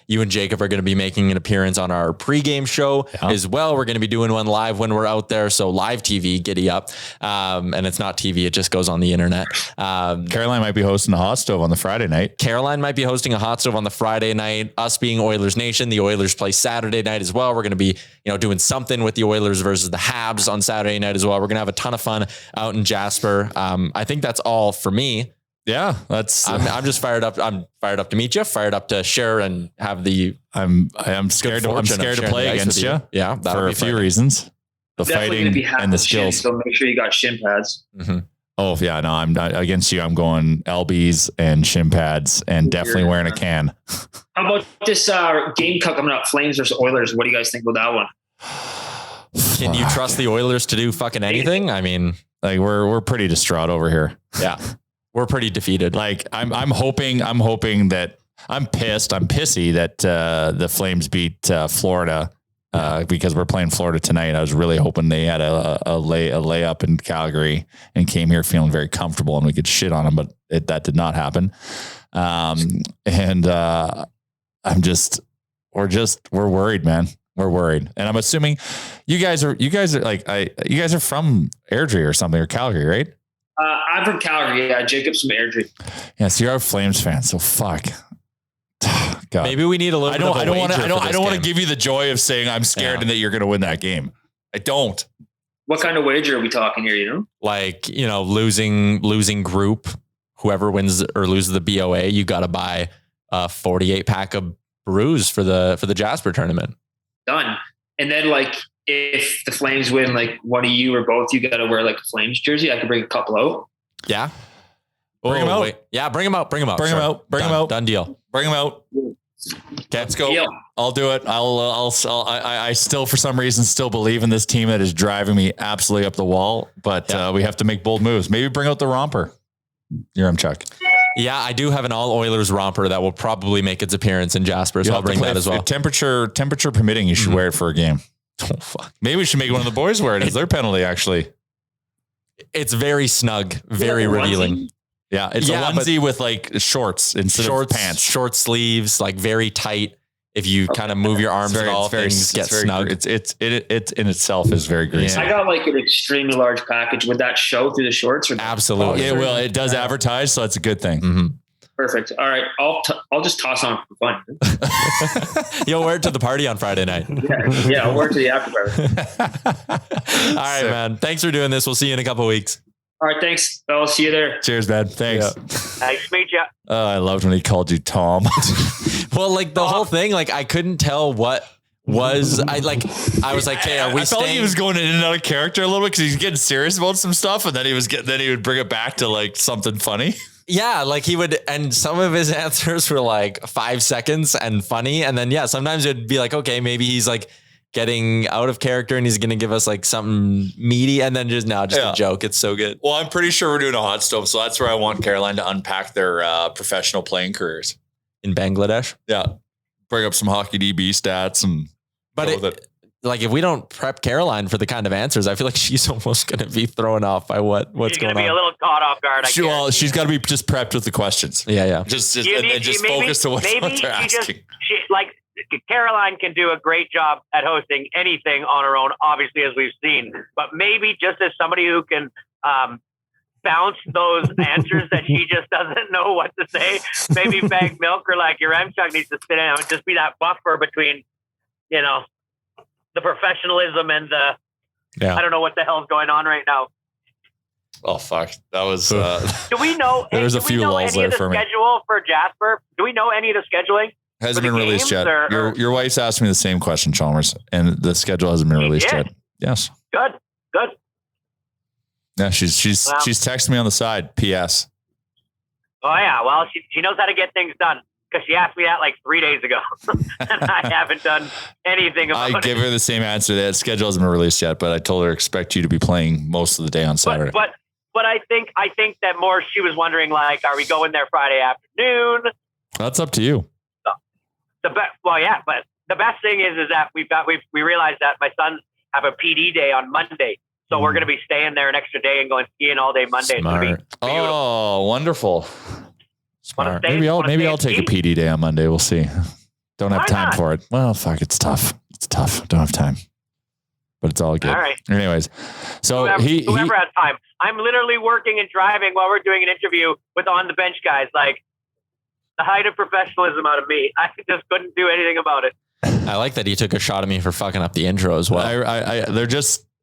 you and Jacob are going to be making an appearance on our pregame show as well. We're going to be doing one live when we're out there. So live TV, giddy up. And it's not TV. It just goes on the internet. Caroline might be hosting a hot stove on the Friday night. Caroline might be hosting a hot stove on the Friday night. Us being Oilers Nation, the Oilers play Saturday night as well. We're going to be, doing something with the Oilers versus the Habs on Saturday night as well. We're going to have a ton of fun out in Jasper. I think that's all for me. Yeah, that's. I'm just fired up. I'm fired up to meet you. Fired up to share and have the. I'm scared. I'm scared to play against you. Yeah, for a few reasons. The definitely fighting and the skills. So make sure you got shin pads. Oh yeah, no, I'm not against you. I'm going LBs and shin pads and definitely wearing a can. How about this game coming up? Flames versus Oilers. What do you guys think about that one? Can you trust the Oilers to do fucking anything? I mean, like we're pretty distraught over here. Yeah. We're pretty defeated. Like I'm hoping that I'm pissed. I'm pissy that the Flames beat Florida because we're playing Florida tonight. I was really hoping they had a layup in Calgary and came here feeling very comfortable and we could shit on them, but that did not happen. We're worried, man. We're worried, and I'm assuming you guys are from Airdrie or something, or Calgary, right? I'm from Calgary. Yeah, Jacob's from Airdrie. Yeah, so you're a Flames fan. So fuck. God. Maybe we need a little. I don't want to give you the joy of saying I'm scared and that you're going to win that game. I don't. What kind of wager are we talking here? You know, like losing group. Whoever wins or loses the BOA, you got to buy a 48 pack of brews for the Jasper tournament. Done. And then like, if the Flames win, like one of you or both, you got to wear like a Flames jersey. I could bring a couple out. Yeah. Bring them out. Wait. Yeah. Bring them out. Bring them out. Bring them out. Bring them out. Done deal. Bring them out. Okay, let's go. Deal. I'll do it. I still, for some reason, still believe in this team that is driving me absolutely up the wall, but we have to make bold moves. Maybe bring out the romper. You're Chuck. Yeah, I do have an all Oilers romper that will probably make its appearance in Jasper. So I'll bring that as well. Temperature permitting, you should wear it for a game. Oh, fuck. Maybe we should make one of the boys wear it as their penalty, actually. It's very snug, very revealing. Yeah, it's a onesie with like shorts instead of pants. Short sleeves, like very tight. If you kind of move your arms at all, things get snug. It in itself is very greasy. I got like an extremely large package. Would that show through the shorts? Or absolutely. It will. It does advertise, so it's a good thing. Perfect. All right. I'll just toss on for fun. You'll wear it to the party on Friday night. Yeah, I'll wear it to the after party. All right, man. Thanks for doing this. We'll see you in a couple of weeks. All right. Thanks. I'll see you there. Cheers, man. Thanks. Nice to meet you. I loved when he called you Tom. Well, like the whole thing, like I couldn't tell what was I was like, hey, are we? I felt like he was going in and out of character a little bit because he's getting serious about some stuff, and then he would bring it back to like something funny. Yeah, like he would, and some of his answers were like 5 seconds and funny, and then sometimes it'd be like, okay, maybe he's like getting out of character and he's going to give us like something meaty, and then just a joke. It's so good. Well, I'm pretty sure we're doing a hot stove, so that's where I want Caroline to unpack their professional playing careers in Bangladesh. Yeah, bring up some hockey DB stats and. But like if we don't prep Caroline for the kind of answers, I feel like she's almost going to be thrown off by what's going on. She's going to be a little caught off guard. Well, she's got to be just prepped with the questions. Yeah. Just focus on what they're asking. Caroline can do a great job at hosting anything on her own, obviously, as we've seen. But maybe just as somebody who can bounce those answers that she just doesn't know what to say, maybe Baggedmilk or like your M-Chuck needs to sit in and just be that buffer between, the professionalism and I don't know what the hell's going on right now. Oh, fuck. That was... do we know... There's a few lulls there for me. Schedule for Jasper? Do we know any of the scheduling? Hasn't been released yet. Your wife's asked me the same question, Chalmers, and the schedule hasn't been released yet. Yes. Good. Yeah, she's texting me on the side. P.S. Oh yeah, well she knows how to get things done because she asked me that like 3 days ago, and I haven't done anything about it. I gave her the same answer. That schedule hasn't been released yet, but I told her expect you to be playing most of the day on Saturday. But I think that more she was wondering like, are we going there Friday afternoon? That's up to you. But the best thing is that we realized that my sons have a PD day on Monday. So we're going to be staying there an extra day and going skiing all day Monday. Smart. Oh, wonderful. Smart. Maybe I'll take a PD day on Monday. We'll see. Don't have time for it. Well, fuck, it's tough. Don't have time. But it's all good. All right. Anyways, so whoever has time. I'm literally working and driving while we're doing an interview with on the bench guys. Like the height of professionalism out of me. I just couldn't do anything about it. I like that he took a shot at me for fucking up the intro as well.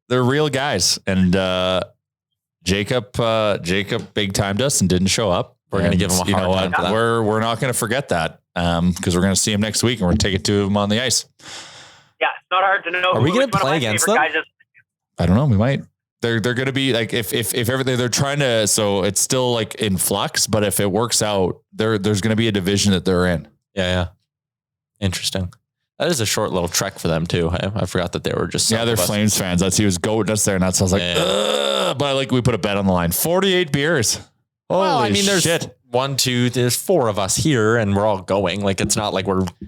They're real guys. And Jacob big timed us and didn't show up. We're going to give him a hard time. We're not going to forget that because we're going to see him next week and we're going to take it to him on the ice. Yeah, it's not hard to know. Are we going to play against them? I don't know. We might. They're going to be like if everything they're trying to. So it's still like in flux. But if it works out, there's going to be a division that they're in. Yeah. Interesting. That is a short little trek for them too. I forgot that they were just they're Flames fans. He was goating us there, and that's I was like, but we put a bet on the line. 48 beers. Holy there's shit. 1, 2, there's 4 of us here, and we're all going. Like it's not like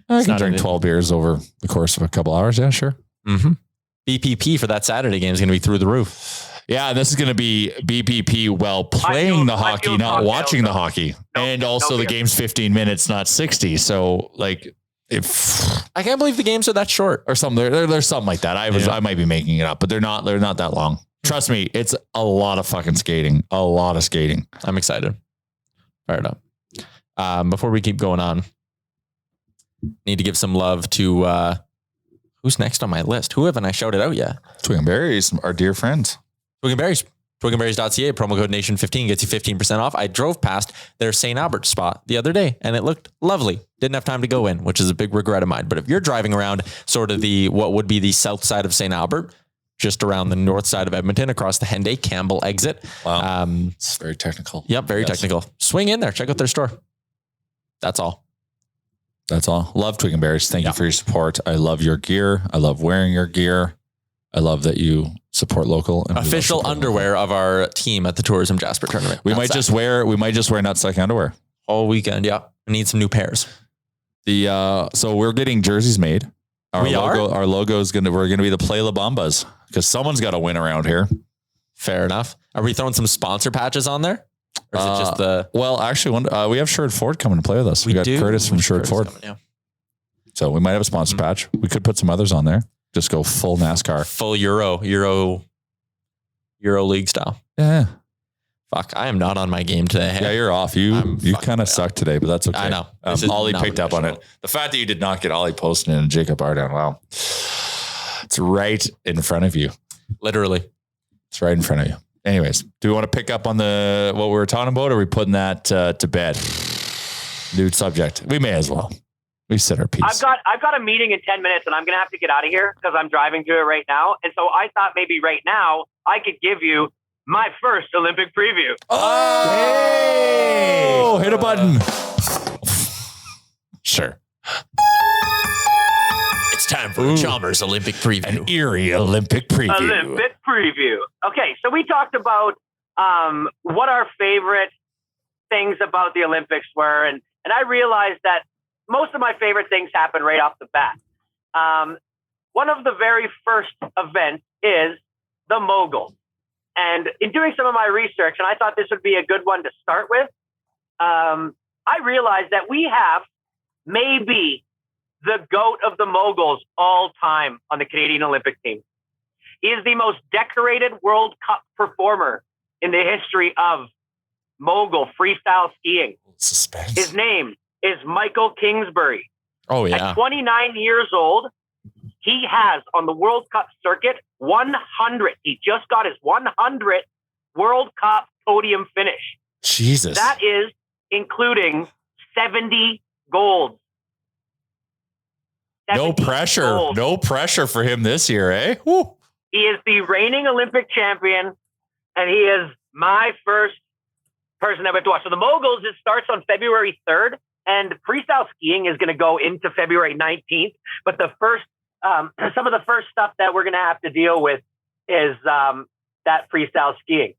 I can drink 12 beers over the course of a couple hours. Yeah, sure. Mm-hmm. BPP for that Saturday game is going to be through the roof. Yeah, this is going to be BPP while playing the hockey, not watching the hocky, and also the game's 15 minutes, not 60. So like. I can't believe the games are that short or something. There's something like that. I might be making it up, but they're not that long. Trust me. It's a lot of fucking skating, I'm excited. Fired up. Before we keep going on, need to give some love to, who's next on my list? Who haven't I shouted out yet? Twiggenberries, our dear friends. Twiggenberries. Twiggenberries.ca, promo code Nation15 gets you 15% off. I drove past their St. Albert spot the other day and it looked lovely. Didn't have time to go in, which is a big regret of mine. But if you're driving around sort of what would be the south side of St. Albert, just around the north side of Edmonton, across the Henday Campbell exit. Wow. It's very technical. Yep. Very technical. Swing in there. Check out their store. That's all. Love Twiggenberries. Thank you for your support. I love your gear. I love wearing your gear. I love that you support local. And official underwear of our team at the Tourism Jasper tournament. We might just wear nutsack underwear all weekend. Yeah. We need some new pairs. So we're getting jerseys made. Our logo is we're going to be the Play La Bombas because someone's got to win around here. Fair enough. Are we throwing some sponsor patches on there? Or is it just well, actually we have Sherwood Ford coming to play with us. We got Curtis from Sherwood Ford. So we might have a sponsor patch. We could put some others on there. Just go full NASCAR. Full Euro League style. Yeah. Fuck, I am not on my game today. Yeah, you're off. You kind of suck today, but that's okay. I know. Olly picked up on it. The fact that you did not get Olly Postanin and Jacob Ardown, wow. It's right in front of you. Literally. It's right in front of you. Anyways, do we want to pick up on what we were talking about, or are we putting that to bed? New subject. We may as well. We said our piece. I've got a meeting in 10 minutes and I'm going to have to get out of here because I'm driving to it right now. And so I thought maybe right now I could give you my first Olympic preview. Oh, hit a button. Sure. It's time for Chalmers Olympic preview. An eerie Olympic preview. Okay. So we talked about what our favorite things about the Olympics were. And I realized that most of my favorite things happen right off the bat. one of the very first events is the Moguls. And in doing some of my research, and I thought this would be a good one to start with, I realized that we have maybe the GOAT of the Moguls all time on the Canadian Olympic team. He is the most decorated World Cup performer in the history of mogul freestyle skiing. Suspense. His name is Michael Kingsbury. Oh, yeah. At 29 years old, he has on the World Cup circuit 100. He just got his 100th World Cup podium finish. Jesus. That is including 70 golds. No 70 pressure. golds. No pressure for him this year, eh? Woo. He is the reigning Olympic champion, and he is my first person that we have to watch. So the Moguls, it starts on February 3rd, and freestyle skiing is going to go into February 19th. But the first, some of the first stuff that we're going to have to deal with is that freestyle skiing.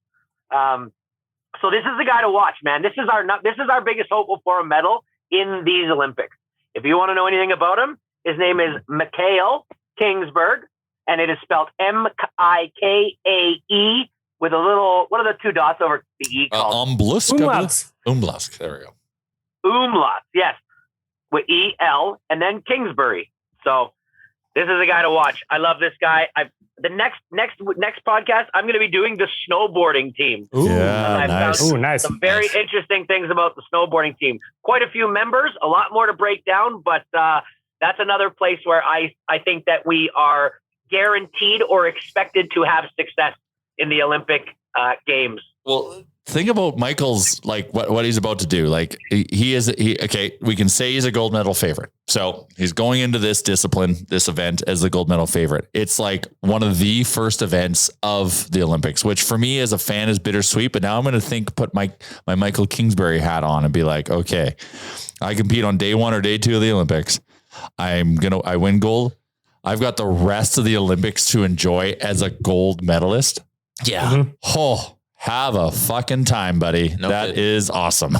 So this is the guy to watch, man. This is our biggest hopeful for a medal in these Olympics. If you want to know anything about him, his name is Mikhail Kingsbury, and it is spelled Mikae with a little, what are the two dots over the E called? Umlauts. Umlaut. There we go. Umlaut, yes, with E-L, and then Kingsbury. So this is a guy to watch. I love this guy. The next podcast, I'm going to be doing the snowboarding team. Ooh, yeah, I've nice. found Ooh, nice. some very interesting things about the snowboarding team. Quite a few members, a lot more to break down, but that's another place where I think that we are guaranteed or expected to have success in the Olympic Games. Well, think about Michael's, like what he's about to do. Like okay, we can say he's a gold medal favorite. So he's going into this discipline, this event as the gold medal favorite. It's like one of the first events of the Olympics, which for me as a fan is bittersweet. But now I'm going to put my Michael Kingsbury hat on and be like, okay, I compete on day 1 or day 2 of the Olympics. I win gold. I've got the rest of the Olympics to enjoy as a gold medalist. Yeah. Mm-hmm. Oh, have a fucking time, buddy. No that kidding. is awesome.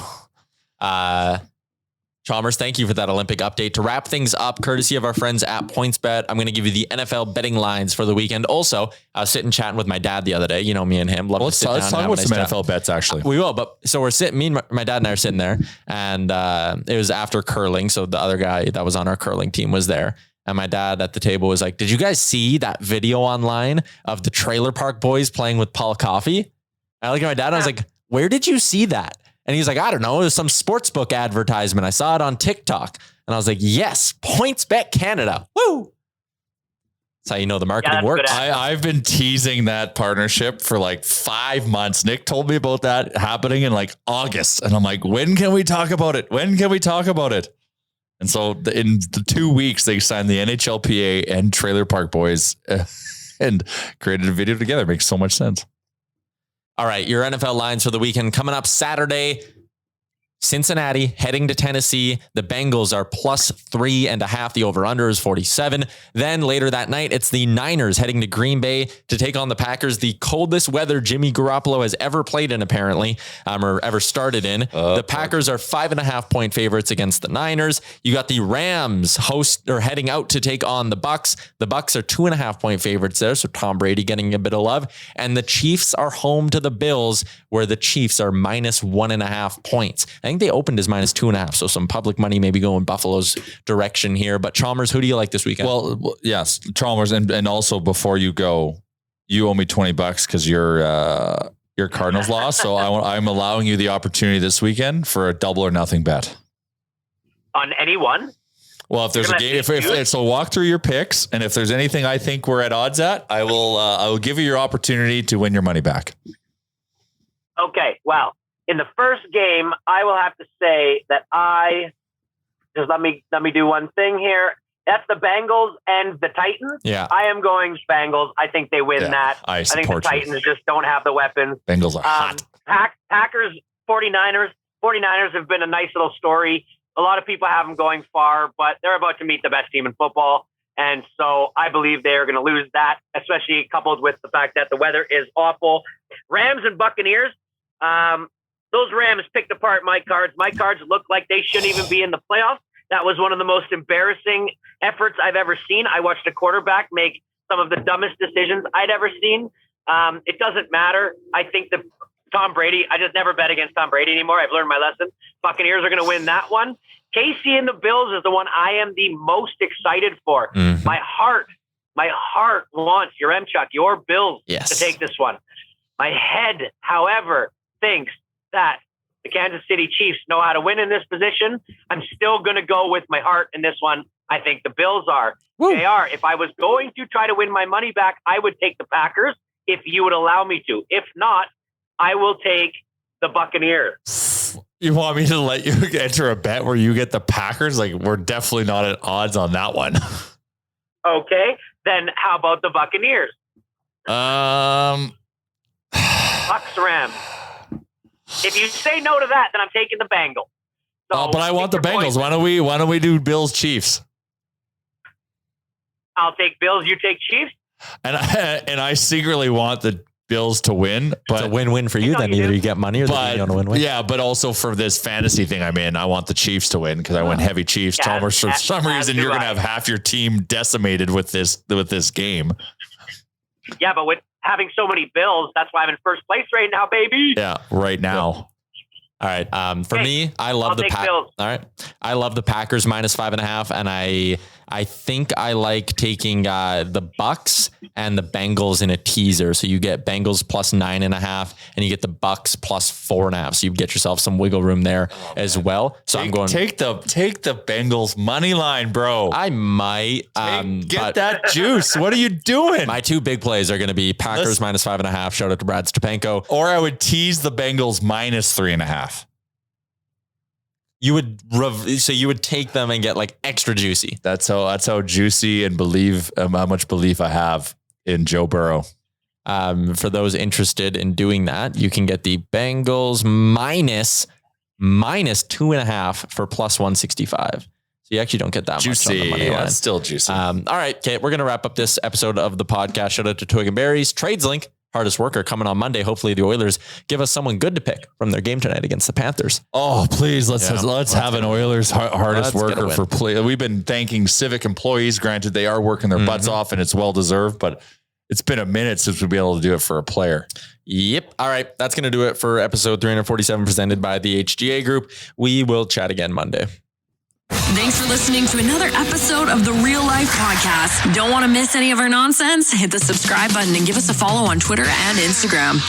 Chalmers, thank you for that Olympic update. To wrap things up, courtesy of our friends at PointsBet, I'm going to give you the NFL betting lines for the weekend. Also, I was sitting chatting with my dad the other day. You know me and him. Let's talk about some NFL bets, actually. We will, but so we're sitting, me and my dad and I are sitting there, and it was after curling. So the other guy that was on our curling team was there. And my dad at the table was like, did you guys see that video online of the Trailer Park Boys playing with Paul Coffey? I look at my dad and I was like, where did you see that? And he's like, I don't know. It was some sportsbook advertisement. I saw it on TikTok. And I was like, yes, PointsBet Canada. Woo. That's how you know the marketing works. I've been teasing that partnership for like 5 months. Nick told me about that happening in like August. And I'm like, when can we talk about it? When can we talk about it? And so in the 2 weeks, they signed the NHLPA and Trailer Park Boys and created a video together. Makes so much sense. All right, your NFL lines for the weekend coming up Saturday. Cincinnati heading to Tennessee. The Bengals are +3.5. The over-under is 47. Then later that night, it's the Niners heading to Green Bay to take on the Packers. The coldest weather Jimmy Garoppolo has ever played in, apparently, or ever started in. The Packers are 5.5-point favorites against the Niners. You got the Rams heading out to take on the Bucks. The Bucks are 2.5-point favorites there, so Tom Brady getting a bit of love. And the Chiefs are home to the Bills, where the Chiefs are -1.5 points. I think they opened as -2.5. So some public money maybe going Buffalo's direction here. But Chalmers, who do you like this weekend? Well, yes, Chalmers. And also before you go, you owe me $20 because your Cardinals lost. So I'm allowing you the opportunity this weekend for a double or nothing bet. On anyone? Well, if there's a game, if so walk through your picks. And if there's anything I think we're at odds at, I will give you your opportunity to win your money back. Okay. Well, in the first game, I will have to say that let me do one thing here. That's the Bengals and the Titans. Yeah. I am going Bengals. I think they win that. I think the Titans just don't have the weapons. Bengals are hot. Packers, 49ers. 49ers have been a nice little story. A lot of people have them going far, but they're about to meet the best team in football. And so I believe they are going to lose that, especially coupled with the fact that the weather is awful. Rams and Buccaneers. Those Rams picked apart my cards. My cards look like they shouldn't even be in the playoffs. That was one of the most embarrassing efforts I've ever seen. I watched a quarterback make some of the dumbest decisions I'd ever seen. It doesn't matter. I think that Tom Brady, I just never bet against Tom Brady anymore. I've learned my lesson. Buccaneers are going to win that one. KC and the Bills is the one I am the most excited for. Mm-hmm. My heart wants your Bills to take this one. My head, however, thinks that the Kansas City Chiefs know how to win in this position. I'm still going to go with my heart in this one. I think the Bills are. Woo. They are. If I was going to try to win my money back, I would take the Packers if you would allow me to. If not, I will take the Buccaneers. You want me to let you enter a bet where you get the Packers? Like, we're definitely not at odds on that one. Okay. Then how about the Buccaneers? Um, Bucks Rams. If you say no to that, then I'm taking the Bengals. So but I want the Bengals. Why don't we do Bills Chiefs? I'll take Bills. You take Chiefs. And I secretly want the Bills to win, but it's a win-win for you. Then either you get money or you on a win-win. Yeah, but also for this fantasy thing I'm in, I want the Chiefs to win because I went heavy Chiefs. Yeah, Chalmers, for some reason, you're going to have half your team decimated with this game. Yeah, but with having so many Bills, that's why I'm in first place right now, baby. Yeah, right now. All right. For me, I love the Packers. All right. I love the Packers -5.5. And I think I like taking the Bucks and the Bengals in a teaser. So you get Bengals +9.5 and you get the Bucks +4.5. So you get yourself some wiggle room there as well. So I'm going take the Bengals money line, bro. I might get that juice. What are you doing? My two big plays are going to be Packers -5.5. Shout out to Brad Stepanko. Or I would tease the Bengals -3.5. You would take them and get like extra juicy. That's how juicy and how much belief I have in Joe Burrow. For those interested in doing that, you can get the Bengals -2.5 for +165. So you actually don't get that juicy, much on the money line. It's still juicy. All right, Kate, we're going to wrap up this episode of the podcast. Shout out to Twig and Berries. Trades link. Hardest worker coming on Monday. Hopefully the Oilers give us someone good to pick from their game tonight against the Panthers. Oh, please. Let's have an Oilers hardest worker for play. We've been thanking civic employees. Granted, they are working their butts off and it's well deserved, but it's been a minute since we'll be able to do it for a player. Yep. All right. That's going to do it for episode 347 presented by the HGA Group. We will chat again Monday. Thanks for listening to another episode of the Real Life Podcast. Don't want to miss any of our nonsense? Hit the subscribe button and give us a follow on Twitter and Instagram.